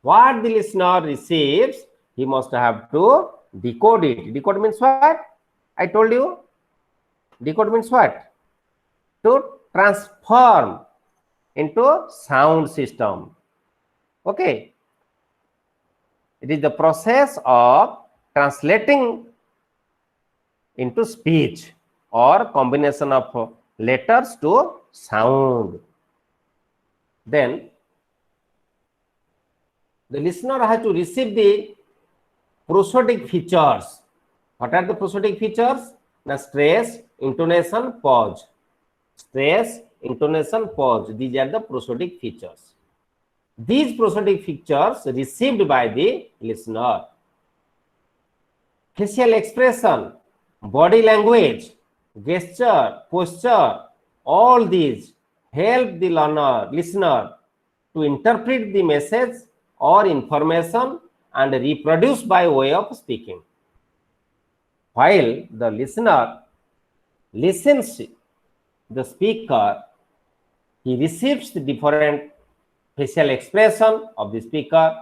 What the listener receives, he must have to decode it. Decode means what? I told you. Decode means what? To transform into sound system. Okay. It is the process of translating into speech or combination of letters to sound. Then the listener has to receive the prosodic features. What are the prosodic features? The stress, intonation, pause. Stress, intonation, pause. These are the prosodic features. These prosodic features received by the listener. Facial expression, body language, gesture, posture, all these help the listener to interpret the message or information and reproduce by way of speaking. While the listener listens the speaker, he receives the different facial expression of the speaker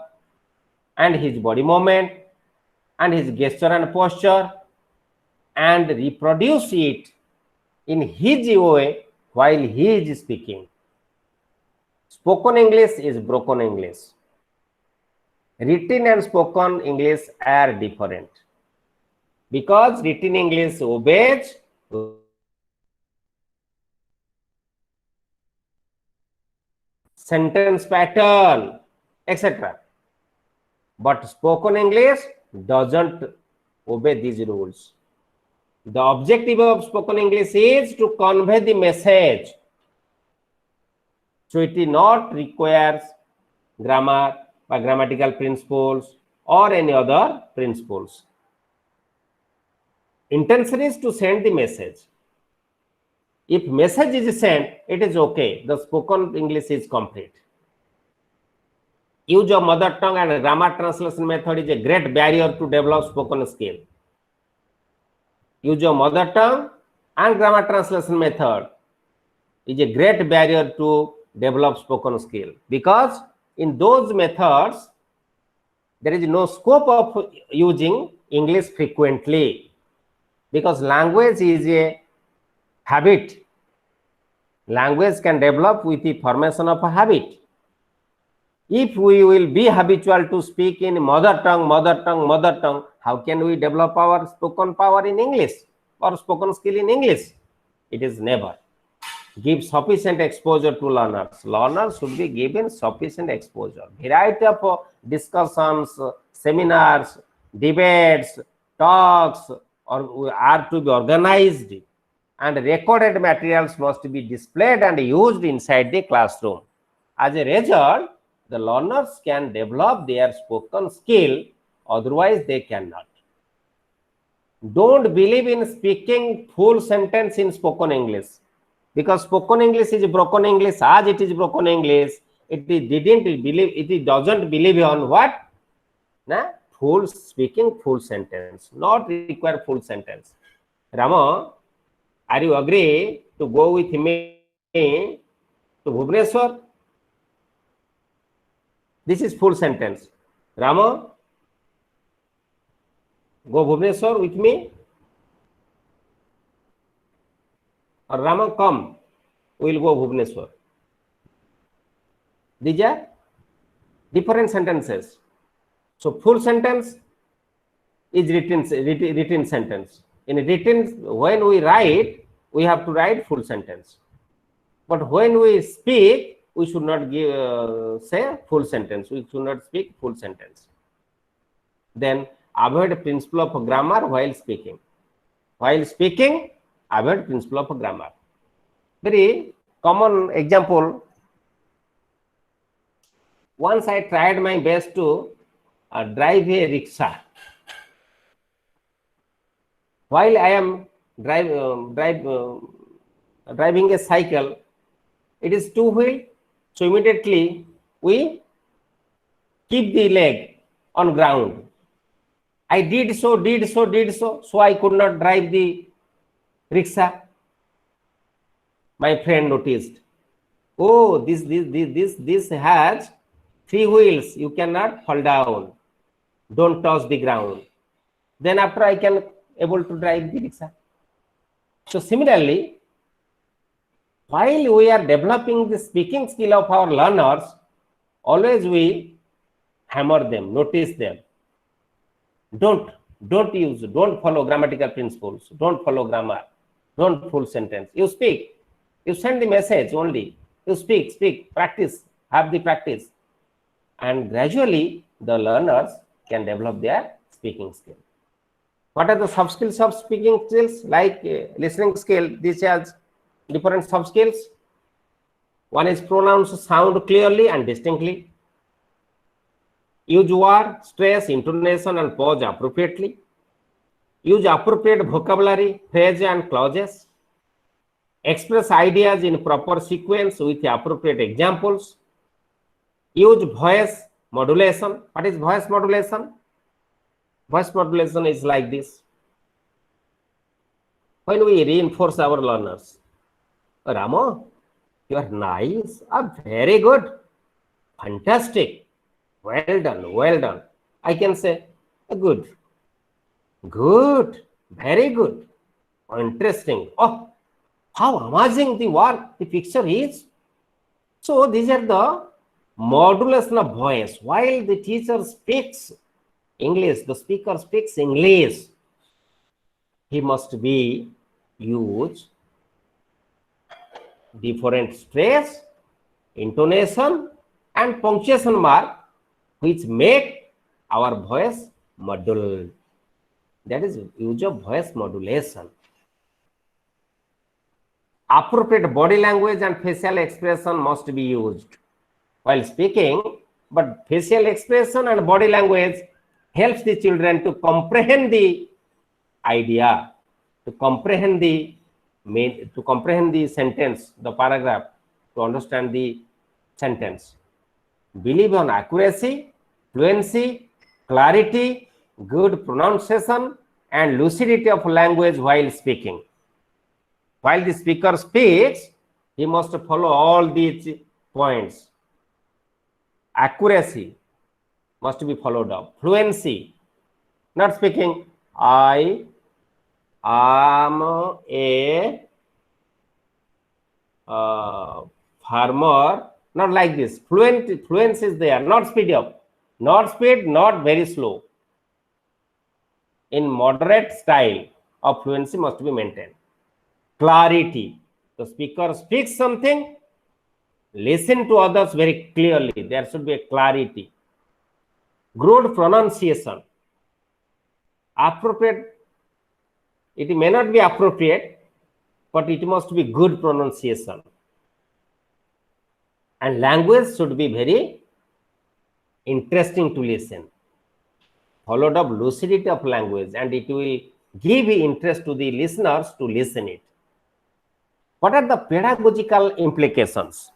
and his body movement and his gesture and posture, and reproduce it in his way while he is speaking. Spoken English is broken English. Written and spoken English are different, because written English obeys sentence pattern, etc. But spoken English doesn't obey these rules. The objective of spoken English is to convey the message. So it not requires grammar or grammatical principles or any other principles. Intention is to send the message. If message is sent, it is okay. The spoken English is complete. Use of mother tongue and grammar translation method is a great barrier to develop spoken skill. Use of mother tongue and grammar translation method is a great barrier to develop spoken skill, because in those methods there is no scope of using English frequently, because language is a habit. Language can develop with the formation of a habit. If we will be habitual to speak in mother tongue, how can we develop our spoken power in English or spoken skill in English? It is never. Give sufficient exposure to learners. Learners should be given sufficient exposure. Variety of discussions, seminars, debates, talks are to be organized, and recorded materials must be displayed and used inside the classroom. As a result, the learners can develop their spoken skill, otherwise they cannot. Don't believe in speaking full sentence in spoken English, because spoken English is broken English. As it is broken English, it doesn't believe on what? Full speaking full sentence, not require full sentence. Rama, are you agree to go with me to Bhubaneswar? This is full sentence. Rama, go Bhubaneswar with me? Or Rama, come, we will go Bhubaneswar. These are different sentences. So full sentence is written sentence. In written, when we write, we have to write full sentence. But when we speak, we should not say full sentence. We should not speak full sentence. Then avoid principle of grammar while speaking. While speaking, avoid principle of grammar. Very common example. Once I tried my best to drive a rickshaw. While I am driving a cycle, it is two-wheel. So immediately we keep the leg on ground. I did so, so I could not drive the rickshaw. My friend noticed, oh, this has three wheels. You cannot fall down. Don't touch the ground. Then after I can able to drive the rickshaw. So similarly, while we are developing the speaking skill of our learners, always we hammer them, notice them. Don't Don't follow grammatical principles, don't follow grammar, don't full sentence. You speak, you send the message only. You speak, practice, have the practice. And gradually the learners can develop their speaking skill. What are the sub skills of speaking skills? Like listening skill, this has different sub skills. One is pronounce sound clearly and distinctly. Use word, stress, intonation and pause appropriately. Use appropriate vocabulary, phrase and clauses. Express ideas in proper sequence with appropriate examples. Use voice modulation. What is voice modulation? Voice modulation is like this. When we reinforce our learners, Ramo, you are nice, very good, fantastic, well done. I can say, good, very good, interesting. Oh, how amazing the picture is. So these are the modulation of voice. While the teacher speaks English, the speaker speaks English, he must be use different stress, intonation and punctuation mark which make our voice modulate. That is use of voice modulation. Appropriate body language and facial expression must be used while speaking, but facial expression and body language helps the children to comprehend the idea, to comprehend the sentence, the paragraph, to understand the sentence. Believe on accuracy, fluency, clarity, good pronunciation and lucidity of language while speaking. While the speaker speaks, he must follow all these points. Accuracy must be followed up. Fluency, not speaking, I am a farmer, not like this. Fluency is there, not speed up, not speed, not very slow. In moderate style of fluency must be maintained. Clarity, the speaker speaks something, listen to others very clearly. There should be a clarity. Good pronunciation. Appropriate, it may not be appropriate, but it must be good pronunciation. And language should be very interesting to listen. Followed up lucidity of language, and it will give interest to the listeners to listen it. What are the pedagogical implications?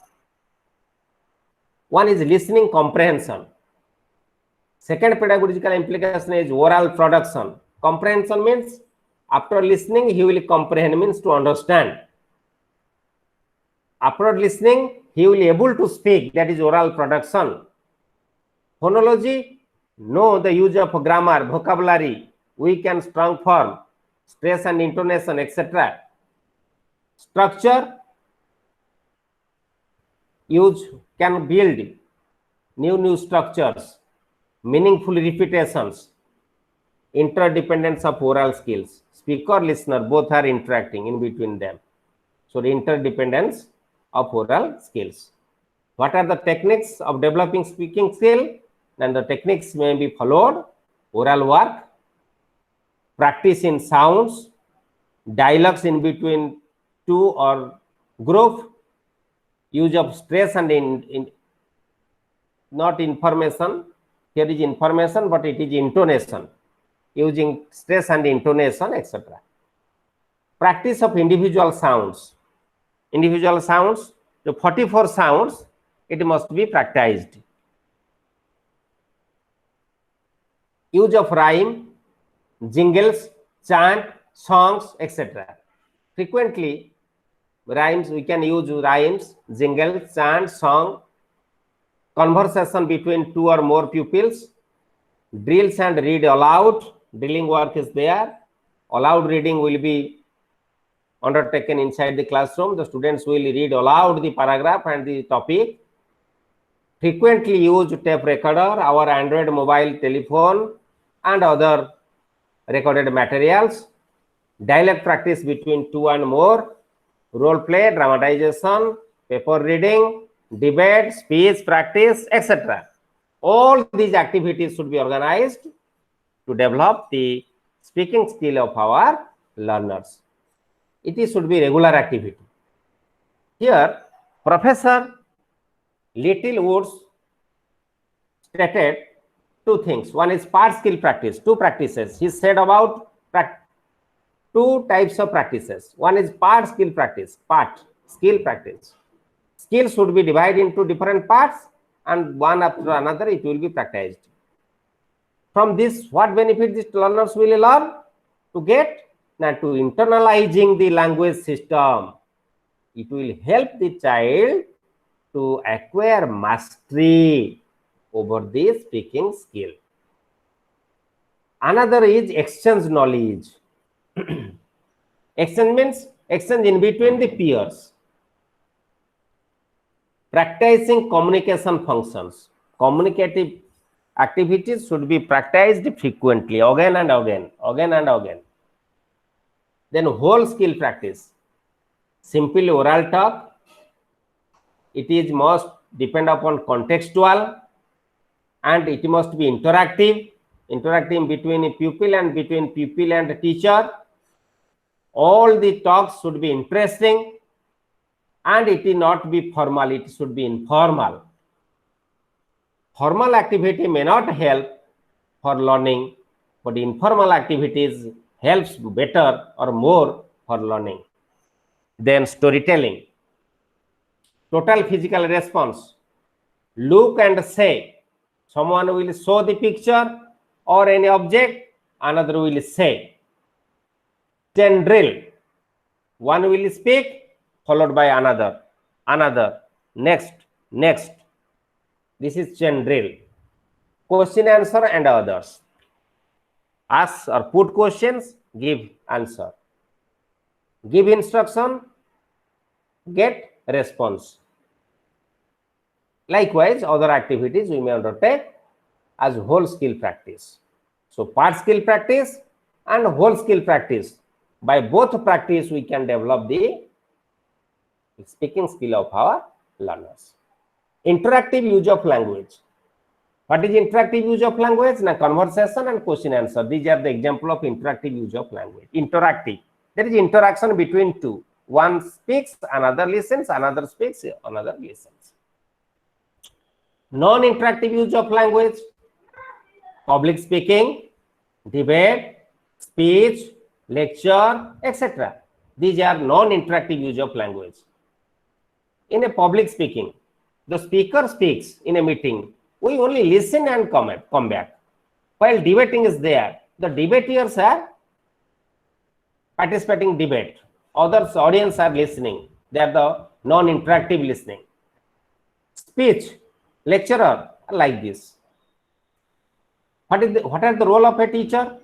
One is listening comprehension. Second pedagogical implication is oral production. Comprehension means after listening, he will comprehend, means to understand. After listening, he will be able to speak, that is oral production. Phonology, know the use of grammar, vocabulary, weak and strong form, stress and intonation, etc. Structure, use, can build new structures, meaningful repetitions, interdependence of oral skills. Speaker, listener, both are interacting in between them. So the interdependence of oral skills. What are the techniques of developing speaking skill? And the techniques may be followed: oral work, practice in sounds, dialogues in between two or group, use of stress and not information. Here is information, but it is intonation. Using stress and intonation, etc. Practice of individual sounds. Individual sounds, the 44 sounds, it must be practiced. Use of rhyme, jingles, chant, songs, etc. Frequently, rhymes, we can use rhymes, jingles, chant, song, conversation between two or more pupils, drills and read aloud. Drilling work is there. Aloud reading will be undertaken inside the classroom. The students will read aloud the paragraph and the topic. Frequently use tape recorder, our Android mobile telephone and other recorded materials, dialogue practice between two and more, role play, dramatization, paper reading, debate, speech practice, etc. All these activities should be organized to develop the speaking skill of our learners. It should be regular activity. Here, Professor Littlewoods stated two things. One is part skill practice, two practices. He said about two types of practices. One is part skill practice, part skill practice. Skills should be divided into different parts, and one after another it will be practiced. From this, what benefit these learners will learn? To get and to internalizing the language system. It will help the child to acquire mastery over the speaking skill. Another is exchange knowledge. Exchange means exchange in between the peers. Practicing communication functions. Communicative activities should be practiced frequently, again and again, again and again. Then whole skill practice. Simply oral talk. It is must depend upon contextual, and it must be interactive between a pupil and between pupil and teacher. All the talks should be interesting, and it will not be formal, it should be informal. Formal activity may not help for learning, but informal activities helps better or more for learning. Then storytelling. Total physical response. Look and say. Someone will show the picture or any object, another will say. Then drill. One will speak, followed by another, next. This is chain drill. Question, answer, and others. Ask or put questions, give answer. Give instruction, get response. Likewise, other activities we may undertake as whole skill practice. So, part skill practice and whole skill practice. By both practice, we can develop the speaking skill of our learners. Interactive use of language. What is interactive use of language? Now, conversation and question answer. These are the example of interactive use of language. Interactive. There is interaction between two. One speaks, another listens, another speaks, another listens. Non-interactive use of language. Public speaking, debate, speech, lecture, etc. These are non-interactive use of language. In a public speaking, the speaker speaks in a meeting. We only listen and come back. While debating is there, the debaters are participating debate. Others, audience are listening. They are the non-interactive listening. Speech, lecturer, like this. What are the role of a teacher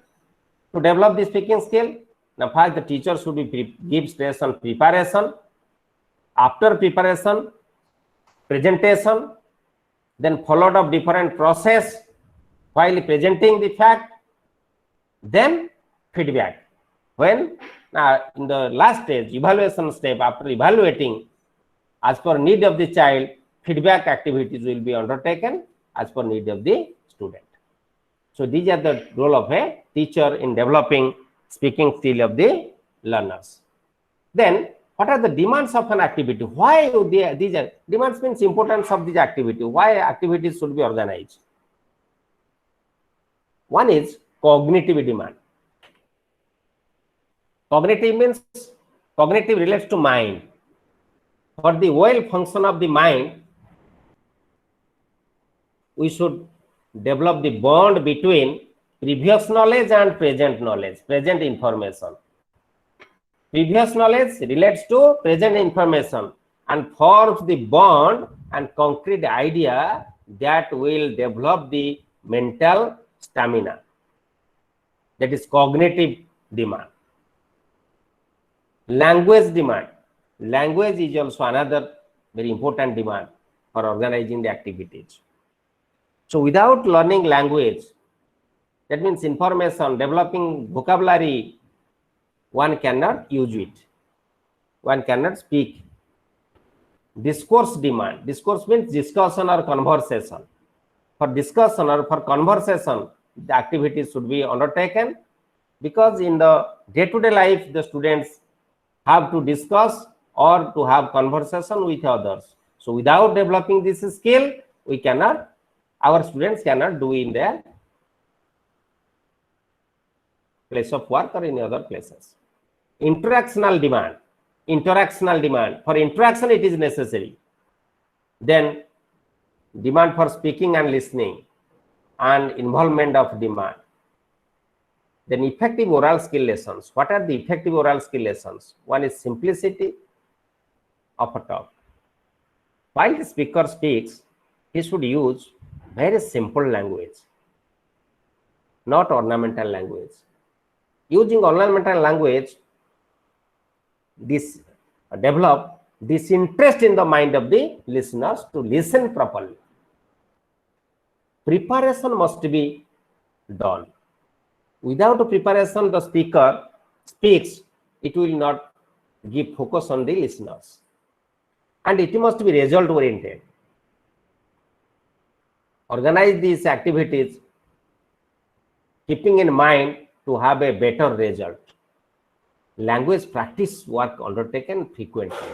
to develop the speaking skill? Now, first the teacher should be give stress on preparation. After preparation, presentation, then followed up different process while presenting the fact, then feedback. When in the last stage, evaluation step, after evaluating as per need of the child, feedback activities will be undertaken as per need of the student. So these are the role of a teacher in developing speaking skill of the learners. Then what are the demands of an activity? Why these are demands means importance of this activity. Why activities should be organized? One is cognitive demand. Cognitive means cognitive relates to mind. For the well function of the mind, we should develop the bond between previous knowledge and present knowledge, present information. Previous knowledge relates to present information and forms the bond and concrete idea that will develop the mental stamina. That is cognitive demand. Language demand. Language is also another very important demand for organizing the activities. So without learning language, That means information, developing vocabulary, one cannot use it. One cannot speak. Discourse demand. Discourse means discussion or conversation. For discussion or for conversation, the activities should be undertaken, because in the day-to-day life, the students have to discuss or to have conversation with others. So without developing this skill, we cannot, our students cannot do in their place of work or in other places. Interactional demand. Interactional demand. For interaction, it is necessary. Then demand for speaking and listening and involvement of demand. Then effective oral skill lessons. What are the effective oral skill lessons? One is simplicity of a talk. While the speaker speaks, he should use very simple language, not ornamental language. Using ornamental language, this develop this interest in the mind of the listeners to listen properly. Preparation must be done. Without preparation, the speaker speaks, it will not give focus on the listeners. And it must be result oriented. Organize these activities keeping in mind to have a better result. Language practice work undertaken frequently.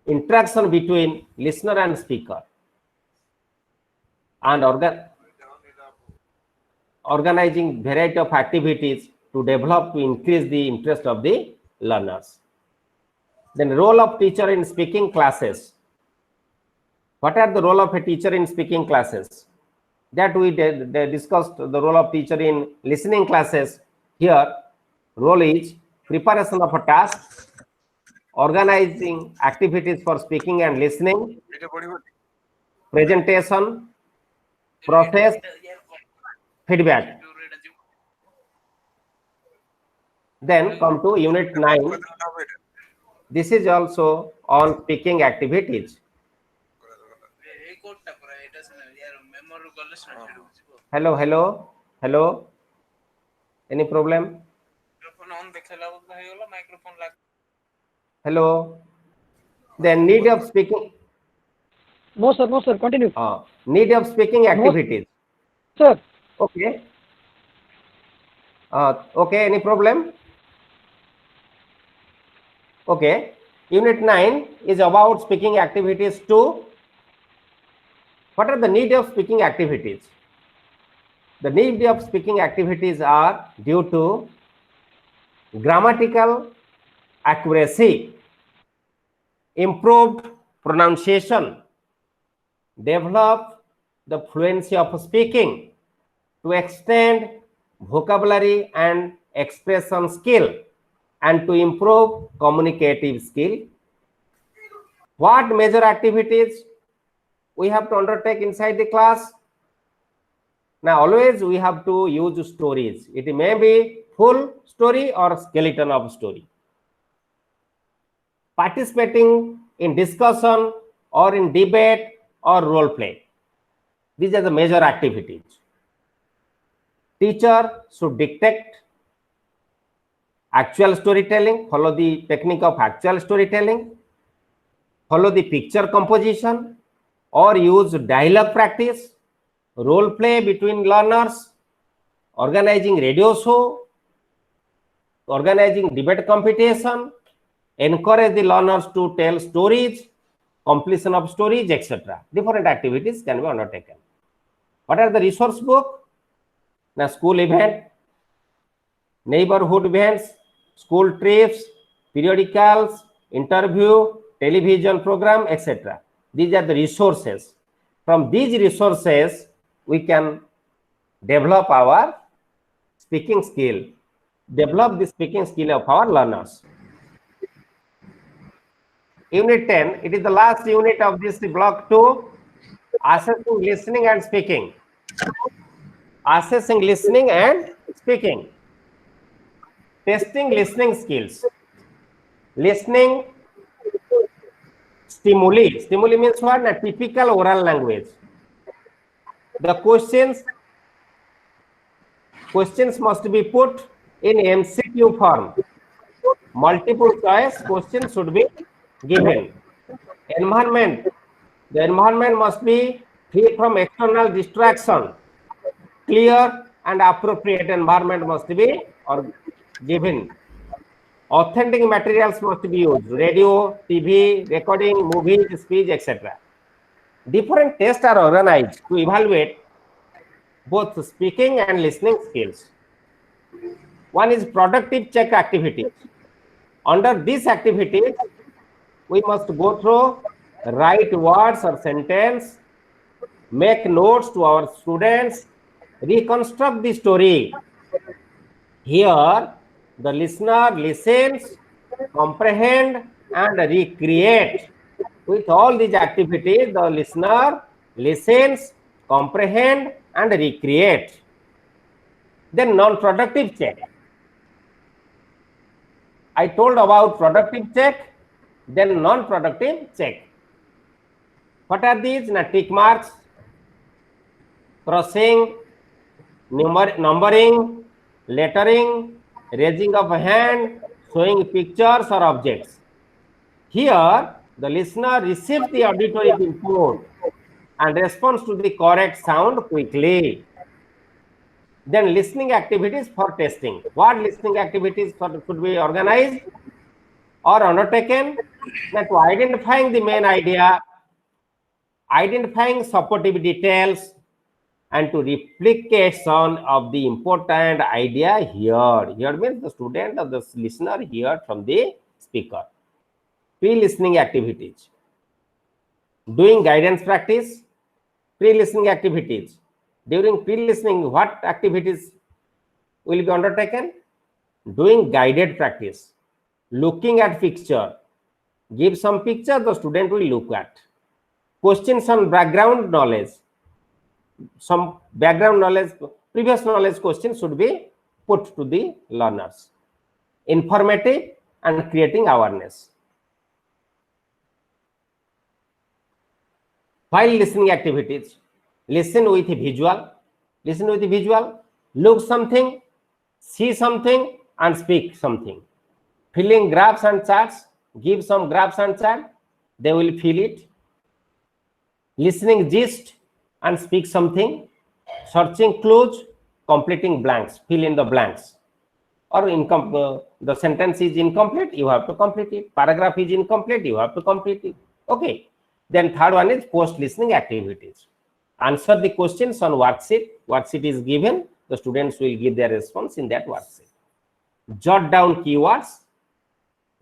Interaction between listener and speaker. And organizing variety of activities to develop to increase the interest of the learners. Then role of teacher in speaking classes. What are the role of a teacher in speaking classes? That we discussed the role of teacher in listening classes. Here, role is preparation of a task, organizing activities for speaking and listening, presentation, process, feedback. Then come to unit 9. This is also on speaking activities. Hello, hello, hello. Any problem? Hello. Then need of speaking. No, sir, continue. Need of speaking activities. No, sir. Okay. Okay, any problem? Okay. Unit 9 is about speaking activities 2. What are the need of speaking activities? The need of speaking activities are due to grammatical accuracy, improved pronunciation, develop the fluency of speaking, to extend vocabulary and expression skill, and to improve communicative skill. What major activities we have to undertake inside the class? Now, always we have to use stories. It may be full story or skeleton of story. Participating in discussion or in debate or role play. These are the major activities. Teacher should dictate actual storytelling, follow the technique of actual storytelling, follow the picture composition, or use dialogue practice, role play between learners, organizing radio show, organizing debate competition, encourage the learners to tell stories, completion of stories, etc. Different activities can be undertaken. What are the resource book? Now, school event, neighborhood events, school trips, periodicals, interview, television program, etc. These are the resources. From these resources, we can develop our speaking skill, develop the speaking skill of our learners. Unit 10, it is the last unit of this block 2, assessing listening and speaking. Assessing listening and speaking. Testing listening skills. Listening stimuli. Stimuli means what? A typical oral language. The questions Questions must be put in MCQ form. Multiple choice questions should be given. Environment. The environment must be free from external distraction. Clear and appropriate environment must be given. Authentic materials must be used. Radio, TV, recording, movies, speech, etc. Different tests are organized to evaluate both speaking and listening skills. One is productive check activities. Under these activities, we must go through, write words or sentence, make notes to our students, reconstruct the story. Here, the listener listens, comprehend, and recreate. With all these activities, the listener listens, comprehend, and recreate. Then non-productive check. I told about productive check, then non-productive check. What are these? Tick marks, crossing, numbering, lettering, raising of a hand, showing pictures or objects. Here, the listener receives the auditory input and responds to the correct sound quickly. Then listening activities for testing. What listening activities could be organized or undertaken? That to identifying the main idea, identifying supportive details, and to replication of the important idea here. Here means the student or the listener heard from the speaker. Pre-listening activities. Doing guidance practice, pre-listening activities. During pre-listening, what activities will be undertaken? Doing guided practice. Looking at picture. Give some picture, the student will look at. Questions on background knowledge. Some background knowledge, previous knowledge questions should be put to the learners. Informative and creating awareness. While listening activities, listen with visual, look something, see something, and speak something. Filling graphs and charts, give some graphs and chart, they will fill it. Listening gist and speak something. Searching clues, completing blanks, fill in the blanks. Or the sentence is incomplete, you have to complete it. Paragraph is incomplete, you have to complete it. Okay. Then third one is post-listening activities. Answer the questions on worksheet. Worksheet is given. The students will give their response in that worksheet. Jot down keywords.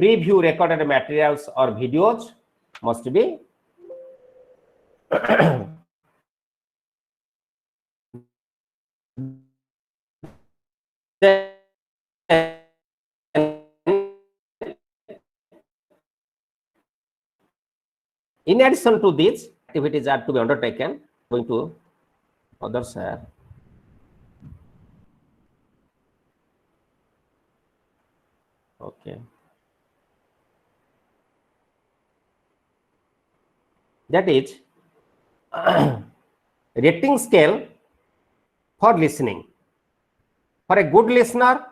Preview recorded materials or videos must be in addition to these activities are to be undertaken. Going to others here. Okay. That is rating scale for listening. For a good listener,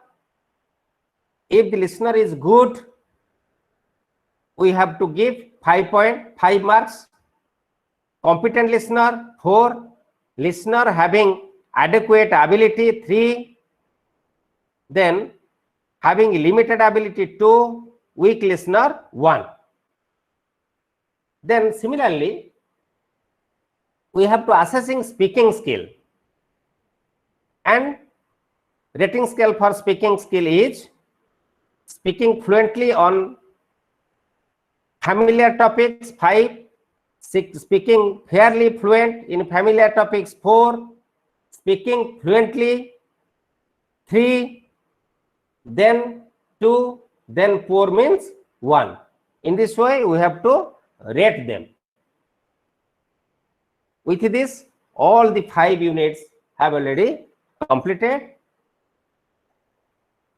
if the listener is good, we have to give 5.5 marks. Competent listener, 4. Listener having adequate ability, 3. Then having limited ability, 2. Weak listener, 1. Then similarly, we have to assessing speaking skill. And rating scale for speaking skill is speaking fluently on familiar topics, 5. Speaking fairly fluent in familiar topics, 4. Speaking fluently, 3. Then 2. Then 4 means 1. In this way, we have to rate them. With this, all the 5 units have already completed.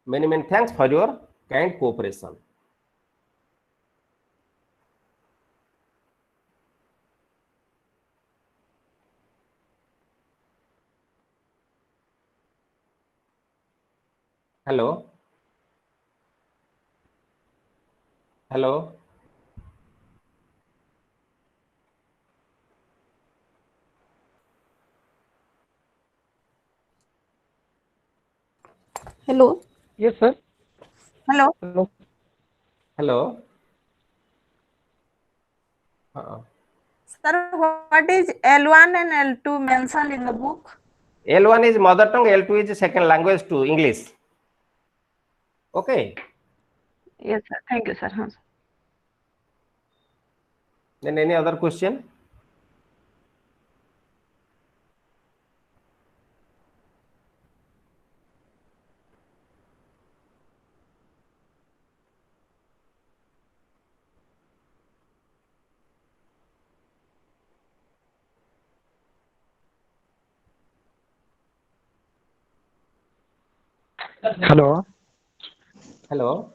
Many thanks for your kind cooperation. Hello. Hello. Hello. Yes, sir. Hello. Hello. Hello. Sir, what is L1 and L2 mentioned in the book? L1 is mother tongue, L2 is second language to English. Okay. Yes, sir. Thank you, sir. Then any other question? Hello. Hello.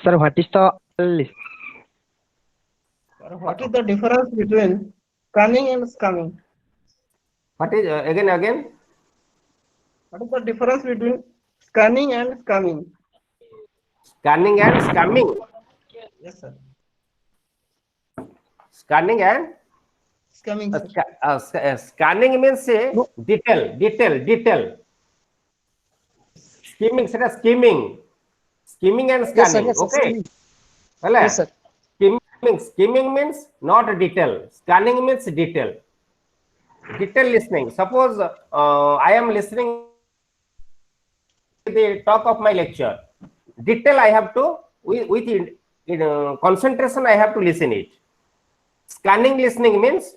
Sir, what is the list? What is the difference between scanning and scamming? What is again? What is the difference between scanning and scamming? Scanning and scamming. Yes, sir. Scanning and Scamming, sir. scanning means No. detail. Skimming, scheming and Yes, sir. scanning. Yes, sir. Okay. Yes, sir. Skimming means not detail. Scanning means detail. Detail listening. Suppose I am listening the talk of my lecture. Detail I have to with concentration I have to listen it. Scanning listening means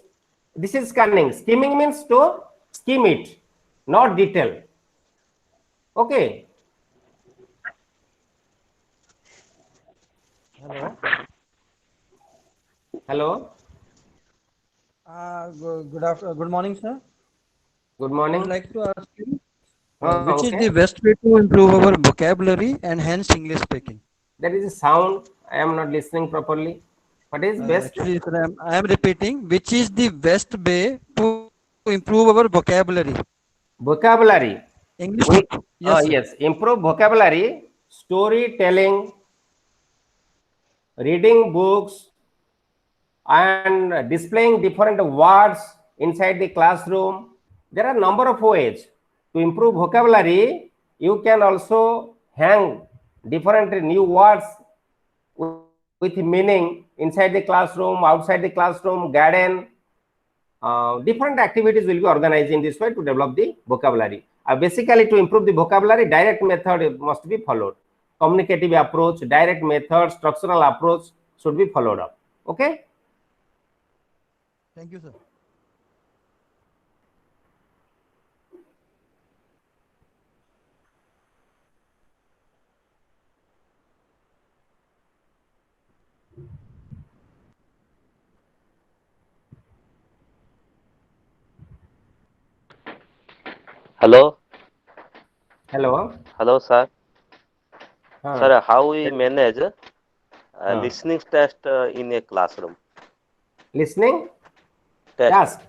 this is scanning. Skimming means to skim it, not detail. Okay. Hello. Hello. Good morning, sir. Good I morning. would like to ask you, which is Okay. the best way to improve our vocabulary and hence English speaking? There is a sound. I am not listening properly. What is best? Actually, sir, I am repeating, which is the best way to improve our vocabulary? Vocabulary. English. We Yes, sir. yes, improve vocabulary, storytelling, reading books, and displaying different words inside the classroom. There are a number of ways to improve vocabulary. You can also hang different new words with meaning inside the classroom, outside the classroom, garden. Different activities will be organized in this way to develop the vocabulary. Basically, to improve the vocabulary, direct method must be followed. Communicative approach, direct method, structural approach should be followed up. Okay. Thank you, sir. Hello, Hello. hello, sir. Huh. Sir, how we manage Huh. listening test in a classroom? Listening Test, task.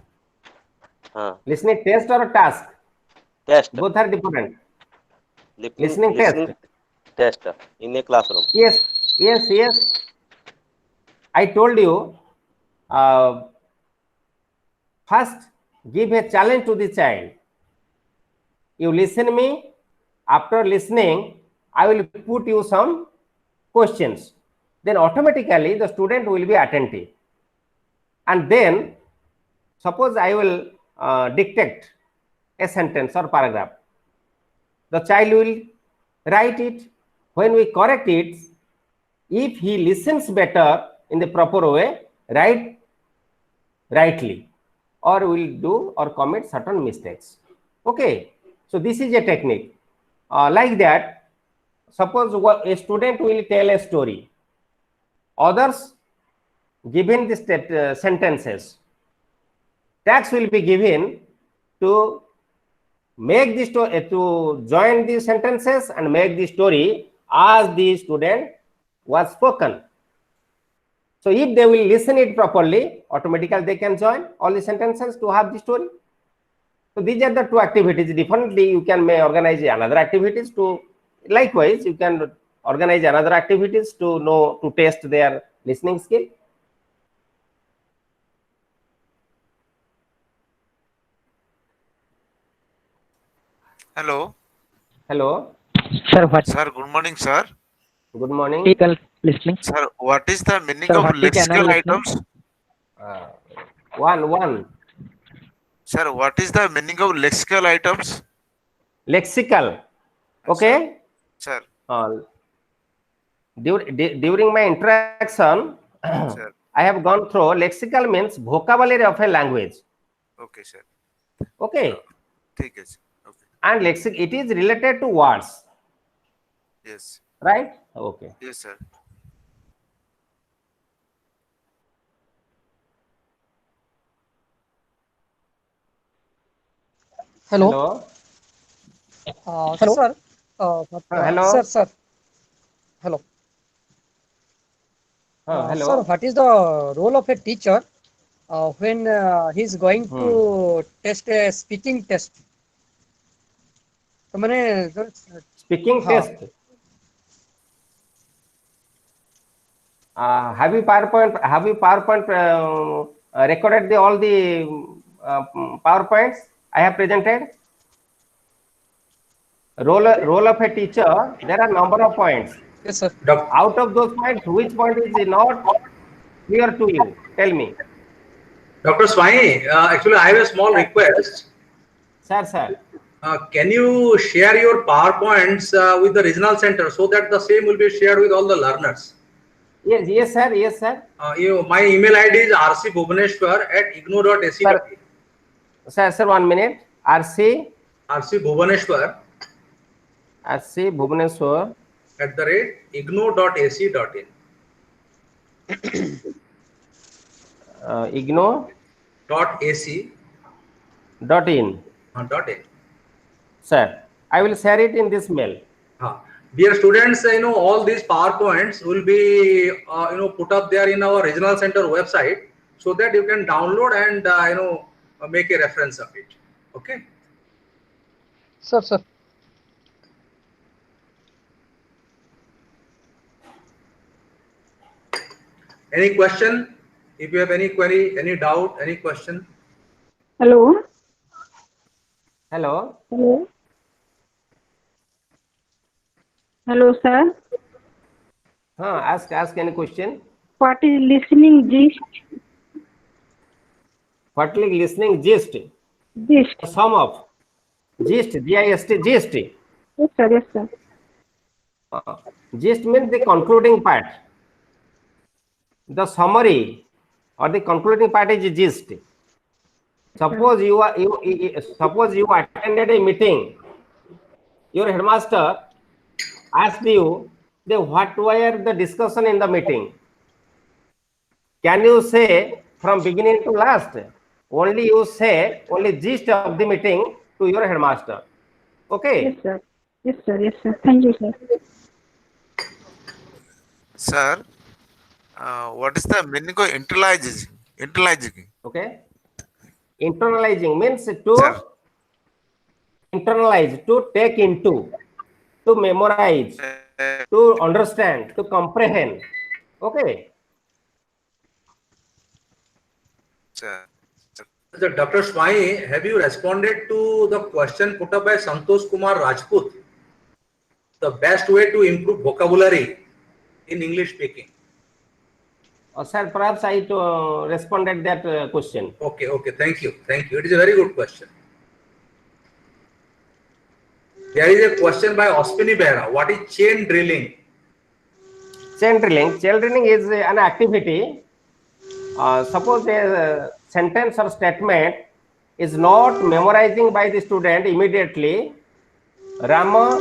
uh, Listening test or task. test, Both are different. listening, Listening test. listening test in a classroom. Yes. Yes. I told you. First, give a challenge to the child. You listen me. After listening, I will put you some questions. Then automatically the student will be attentive. And then suppose I will dictate a sentence or paragraph. The child will write it. When we correct it, if he listens better in the proper way, write rightly, or will do or commit certain mistakes. Okay. So this is a technique. Like that, suppose a student will tell a story. Others given the sentences. Task will be given to make the story, to join the sentences and make the story as the student was spoken. So if they will listen it properly, automatically they can join all the sentences to have the story. So these are the two activities. Differently, you can may organize another activities to, likewise, you can organize another activities to know, to test their listening skill. Hello. Hello. Sir, what Sir, good morning, sir. Good morning. critical listening? Sir, what is the meaning Sir, of what is anal lexical listening? items? One. Sir, what is the meaning of lexical items? Lexical. Okay. Sir, During my interaction, sir. I have gone through lexical means vocabulary of a language. Okay, sir. Okay. ठीक है, sir. Okay. And lexic, it is related to words. Yes. Right? Okay. Yes, sir. Hello. Hello. Sir. Hello. Sir. Hello. Hello. Sir, what is the role of a teacher when he is going to test a speaking test? So, Speaking test. Have you PowerPoint? Have you PowerPoint recorded all the PowerPoints I have presented? Role of a teacher. There are number of points. Yes, sir. Out of those points, which point is not clear to you? Tell me. Dr. Swami, actually, I have a small request. Sir. Can you share your PowerPoints with the regional center so that the same will be shared with all the learners? Yes, sir. My email ID is rcbhubaneshwar@igno.ac.in. Sir, 1 minute. RC Bhubaneshwar @igno.ac.in. igno.ac.in. Sir, I will share it in this mail. Dear students, all these PowerPoints will be put up there in our regional center website so that you can download and make a reference of it. Okay. Sir. Any question? If you have any query, any doubt, any question? Hello. Hello. Hello, sir. Ask any question. What is listening gist? What is listening gist? Gist. Sum of gist. G-I-S-T. Gist. Yes, sir. Gist means the concluding part. The summary or the concluding part is gist. Suppose you attended a meeting. Your headmaster asked you what were the discussion in the meeting. Can you say from beginning to last? Only you say only gist of the meeting to your headmaster. Okay. Yes, sir. Thank you, sir. Sir, what is the meaning of internalizing? Okay. Internalizing means to internalize, to take into, to memorize, to understand, to comprehend. Okay. Sir. Dr. Swami, have you responded to the question put up by Santosh Kumar Rajput? The best way to improve vocabulary in English speaking. Sir, perhaps I responded that question. Okay. Thank you. It is a very good question. There is a question by Ospini Behra. What is chain drilling? Chain drilling is an activity. Suppose a sentence or statement is not memorizing by the student immediately. Rama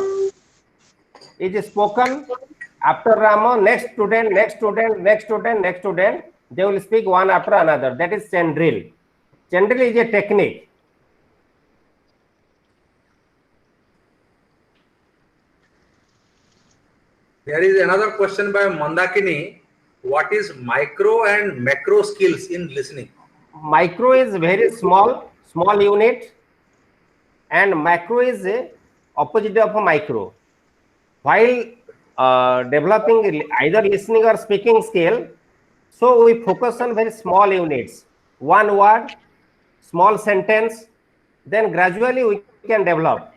is spoken. After Rama, next student, they will speak one after another. That is chain drill. Chain drill is a technique. There is another question by Mandakini. What is micro and macro skills in listening? Micro is very small unit. and macro is a opposite of a micro. While developing either listening or speaking skill, so we focus on very small units, one word, small sentence, then gradually we can develop.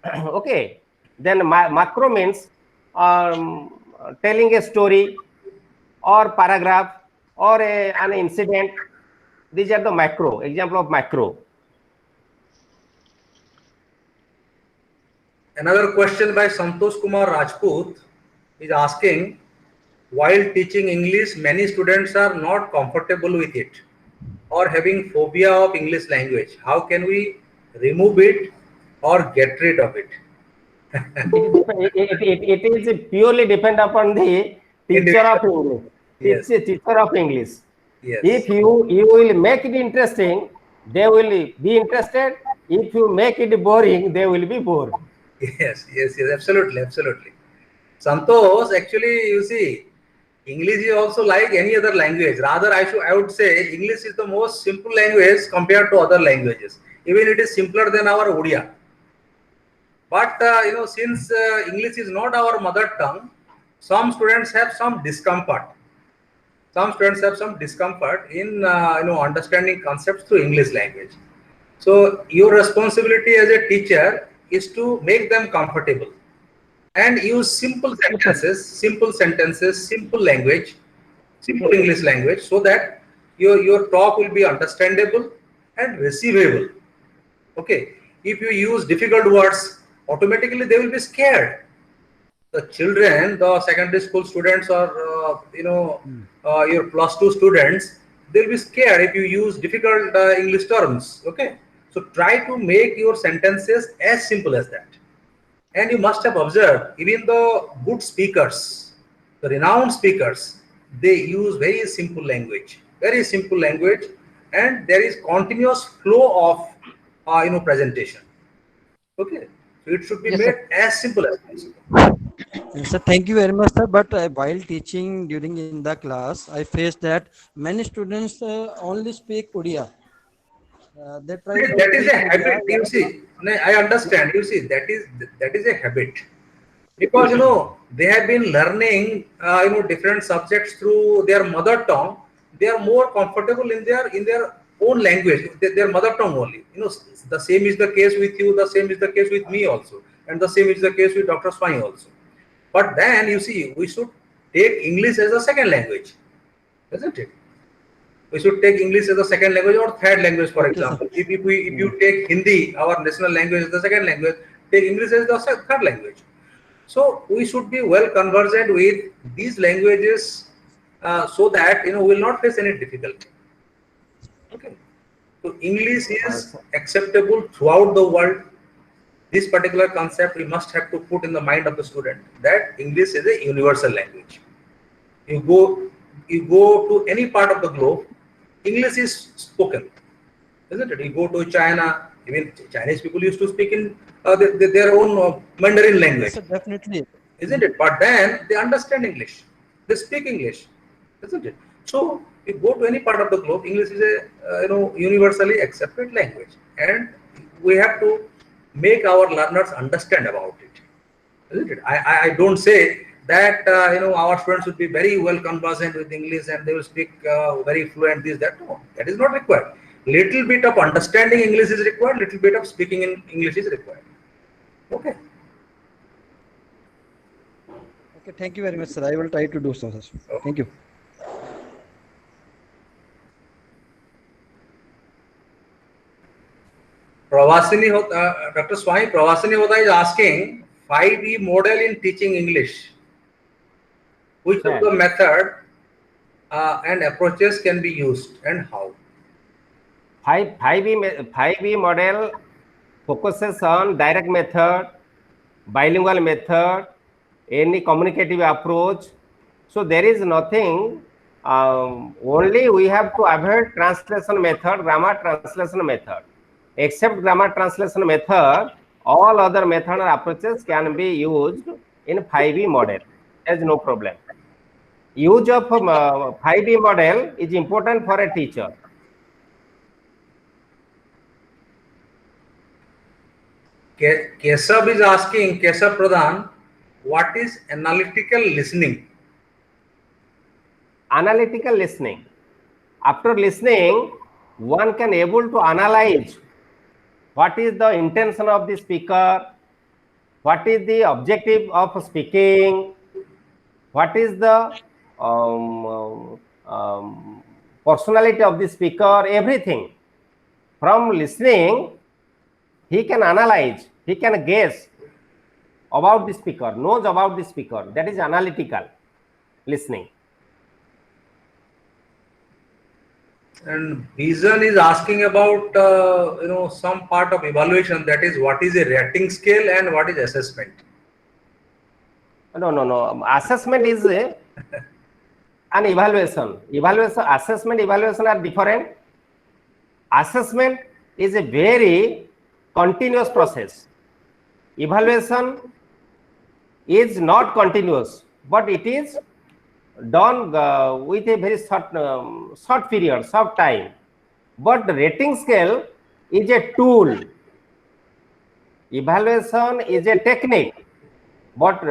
Okay, then macro means telling a story or paragraph or an incident. These are the macro, example of macro. Another question by Santosh Kumar Rajput is asking, while teaching English, many students are not comfortable with it or having phobia of English language. How can we remove it or get rid of it? It is purely depend upon the teacher of Individual. English. Yes. Teacher of English. Yes. If you will make it interesting, they will be interested. If you make it boring, they will be bored. Yes, yes, yes, absolutely, absolutely. Santosh, actually, you see, English is also like any other language. Rather, I would say English is the most simple language compared to other languages. Even it is simpler than our Odia. But since English is not our mother tongue, some students have some discomfort. Some students have some discomfort in understanding concepts through English language. So your responsibility as a teacher is to make them comfortable and use simple language, simple English language, so that your talk will be understandable and receivable. Okay, if you use difficult words, automatically they will be scared. The children, the secondary school students, or your +2 students, they'll be scared if you use difficult English terms. Okay, so try to make your sentences as simple as that. And you must have observed, even the good speakers, the renowned speakers, they use very simple language, and there is continuous flow of presentation. Okay, so it should be Yes, made sir. as simple as possible. Sir, thank you very much, sir. But while teaching during in the class, I faced that many students only speak Odia. They try to That is speak a Odia. habit. You see, I understand. You see, that is a habit, because they have been learning different subjects through their mother tongue. They are more comfortable in their own language, their mother tongue only. The same is the case with you. The same is the case with me also, and the same is the case with Dr. Swami also. But then you see, we should take English as a second language, isn't it? We should take English as a second language or third language, for Okay, sir. example. If you take Hindi, our national language, as the second language, take English as the third language. So we should be well conversant with these languages, so that we will not face any difficulty. Okay. So English is acceptable throughout the world. This particular concept we must have to put in the mind of the student, that English is a universal language. You go to any part of the globe, English is spoken, isn't it? You go to China, even Chinese people used to speak in their own Mandarin Yes, language, sir, definitely. isn't it? But then they understand English, they speak English, isn't it? So you go to any part of the globe, English is a universally accepted language, and we have to make our learners understand about it, isn't it? I don't say that our students should be very well conversant with English and they will speak very fluent this that. No, that is not required. Little bit of understanding English is required. Little bit of speaking in English is required. Okay. Okay, thank you very much, sir. I will try to do so, sir. Thank you. Dr. Swami Pravasini Hoda is asking 5E model in teaching English. Which of the method and approaches can be used and how? 5E model focuses on direct method, bilingual method, any communicative approach. So there is nothing, only we have to avoid translation method, grammar translation method. Except grammar translation method, all other method or approaches can be used in 5E model. There is no problem. Use of 5E model is important for a teacher. Keshav is asking, Keshav Pradhan, what is analytical listening? Analytical listening. After listening, one can able to analyze what is the intention of the speaker, what is the objective of speaking, what is the personality of the speaker, everything. From listening, he can analyze, he can guess about the speaker, knows about the speaker. That is analytical listening. And Bijan is asking about some part of evaluation, that is what is a rating scale and what is assessment. No. Assessment is an evaluation. Assessment, evaluation are different. Assessment is a very continuous process. Evaluation is not continuous, but it is done with a very short period, short time. But the rating scale is a tool. Evaluation is a technique, but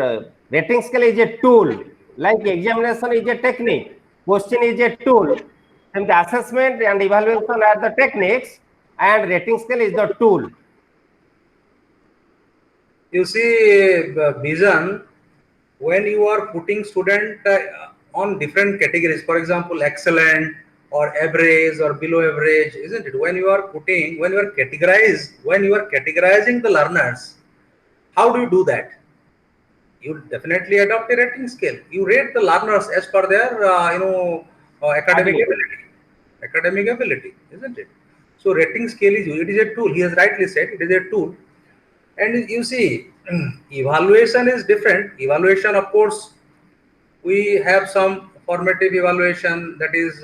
rating scale is a tool. Like examination is a technique, question is a tool, and the assessment and evaluation are the techniques, and rating scale is the tool. You see, Bijan, when you are putting student on different categories, for example, excellent or average or below average, isn't it? When you are categorizing the learners, how do you do that? You definitely adopt a rating scale. You rate the learners as per their academic ability, isn't it? So rating scale is a tool. He has rightly said it is a tool. And you see, evaluation is different. Evaluation, of course, we have some formative evaluation, that is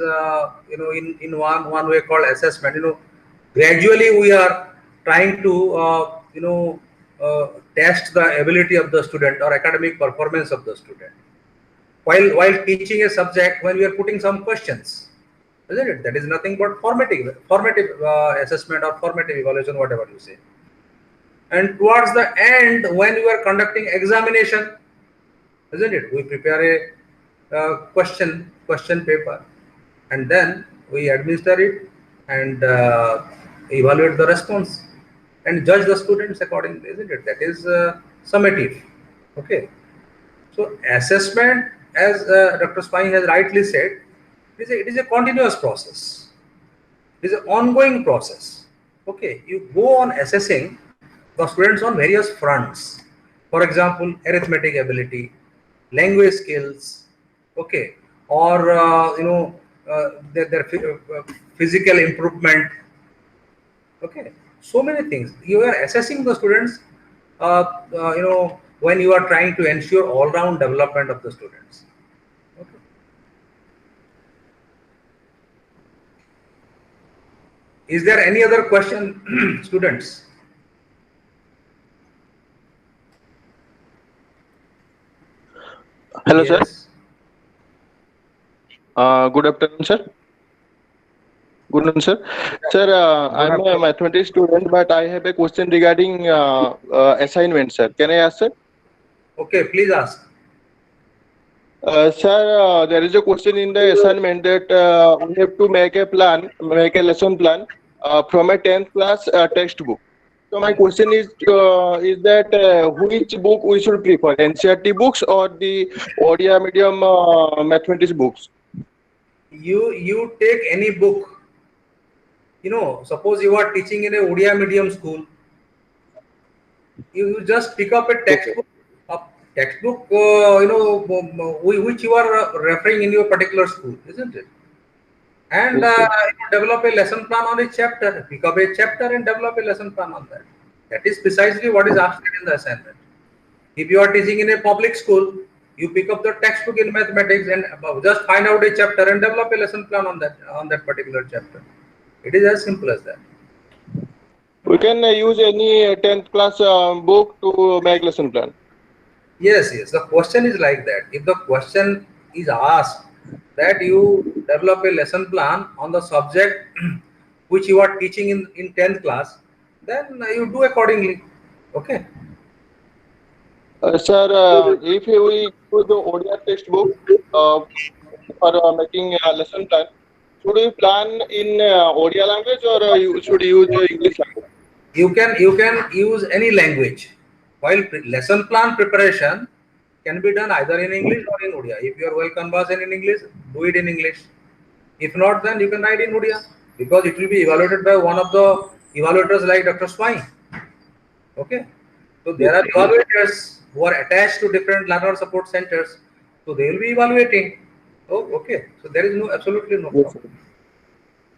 in one way called assessment. Gradually we are trying to test the ability of the student or academic performance of the student while teaching a subject, when we are putting some questions, isn't it? That is nothing but formative assessment or formative evaluation, whatever you say. And towards the end, when you are conducting examination, isn't it, we prepare a question paper, and then we administer it and evaluate the response and judge the students accordingly, isn't it? That is summative. Okay. So assessment, as Dr. Spine has rightly said, it is a continuous process. It is an ongoing process. Okay, you go on assessing the students on various fronts. For example, arithmetic ability, language skills, okay, or their physical improvement. Okay, so many things. You are assessing the students, when you are trying to ensure all-round development of the students. Okay. Is there any other question, students? Hello, Yes. sir. Good afternoon, sir. Good afternoon, sir. Sir, I'm a mathematics student, but I have a question regarding assignment, sir. Can I ask, sir? Okay, please ask. Sir, there is a question in the assignment that we have to make a lesson plan from a 10th class textbook. So my question is that which book we should prefer, NCERT books or the ODI medium mathematics books? You take any book. Suppose you are teaching in a ODI medium school. You just pick up a textbook, which you are referring in your particular school, isn't it? And develop a lesson plan on a chapter. Pick up a chapter and develop a lesson plan on that. That is precisely what is asked in the assignment. If you are teaching in a public school, you pick up the textbook in mathematics and just find out a chapter and develop a lesson plan on that particular chapter. It is as simple as that. We can use any 10th class book to make lesson plan. Yes. The question is like that. If the question is asked that you develop a lesson plan on the subject which you are teaching in 10th class, then you do accordingly. Okay. Sir, if we use the ODR textbook for making a lesson plan, should we plan in ODR language or you should use English language? You can use any language. While lesson plan preparation can be done either in English or in Odia. If you are well conversant in English, do it in English. If not, then you can write in Odia, because it will be evaluated by one of the evaluators like Dr. Swine. Okay. So there Yes, are sir. Yes, sir. evaluators who are attached to different learner support centers. So they will be evaluating. Oh, okay. So there is no absolutely no Yes, sir. problem.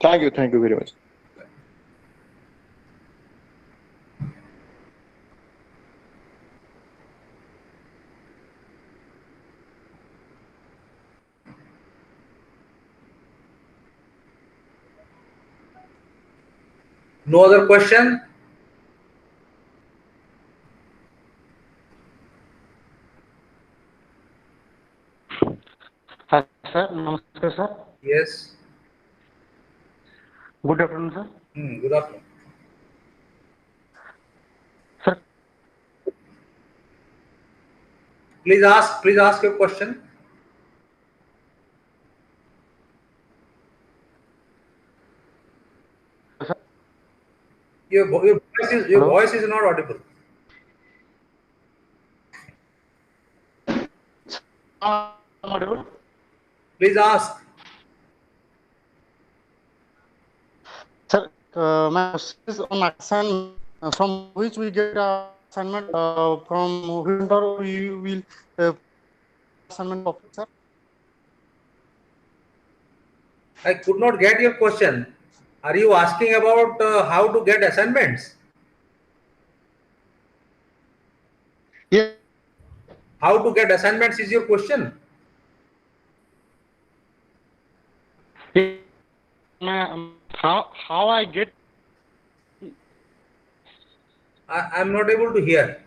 Thank you. Thank you very much. No other question? Sir, namaskar, sir. Yes. Good afternoon, sir. Good afternoon. Sir, Please ask your question. sir. Your Hello. voice is not audible. Audible? Please ask. Sir, my question is on assignment. From which we get assignment from which center we will assignment of sir? I could not get your question. Are you asking about how to get assignments? Yes. How to get assignments is your question. How I get? I'm not able to hear.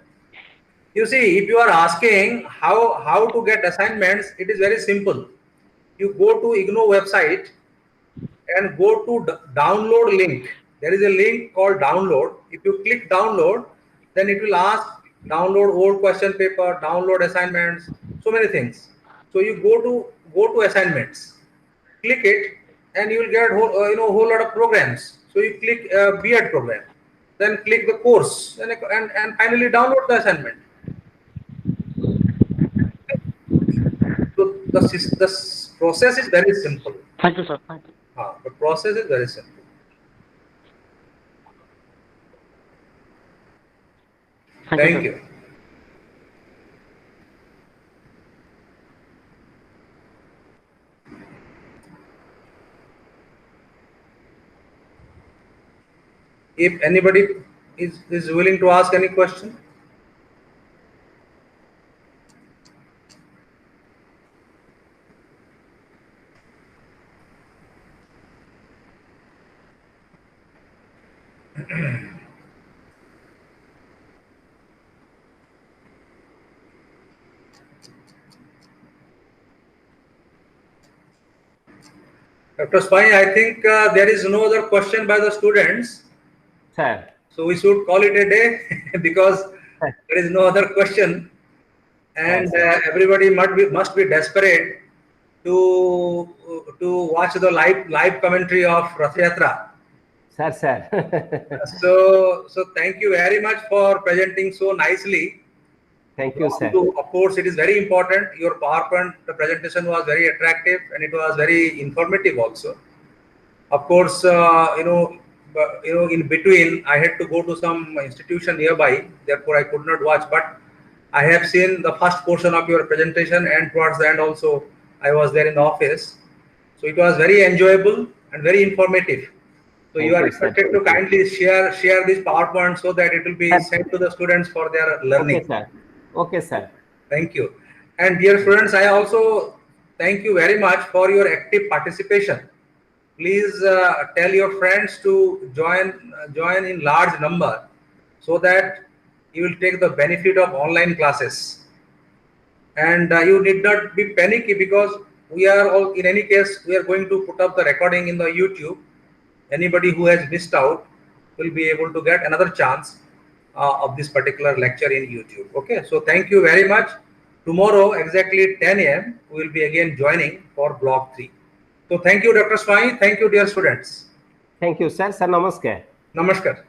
You see, if you are asking how to get assignments, it is very simple. You go to IGNO website and go to download link. There is a link called download. If you click download, then it will ask download old question paper, download assignments, so many things. So you go to assignments, click it, and you will get whole lot of programs. So you click B.Ed program, then click the course, and finally download the assignment. So the process is very simple. Thank you, sir. Thank you. The process is very simple. Thank you. If anybody is willing to ask any question. Dr. Spine, I think there is no other question by the students. Sir. So we should call it a day because there is no other question, and everybody must be desperate to watch the live commentary of Rath Yatra. Sir. So thank you very much for presenting so nicely. Thank you, sir. Of course, it is very important. Your PowerPoint presentation was very attractive and it was very informative also. Of course, in between, I had to go to some institution nearby. Therefore, I could not watch. But I have seen the first portion of your presentation, and towards the end also, I was there in the office. So it was very enjoyable and very informative. So you are requested to kindly share this PowerPoint so that it will be sent to the students for their learning. Okay, sir. Okay, sir. Thank you. And dear students, I also thank you very much for your active participation. Please tell your friends to join in large number so that you will take the benefit of online classes. And you need not be panicky because we are all, in any case, we are going to put up the recording in the YouTube. Anybody who has missed out will be able to get another chance. of this particular lecture in YouTube. Okay, so thank you very much. Tomorrow exactly 10 a.m. we will be again joining for block 3. So thank you, Dr. Swami. Thank you, dear students. Thank you, sir. Sir, namaskar. Namaskar.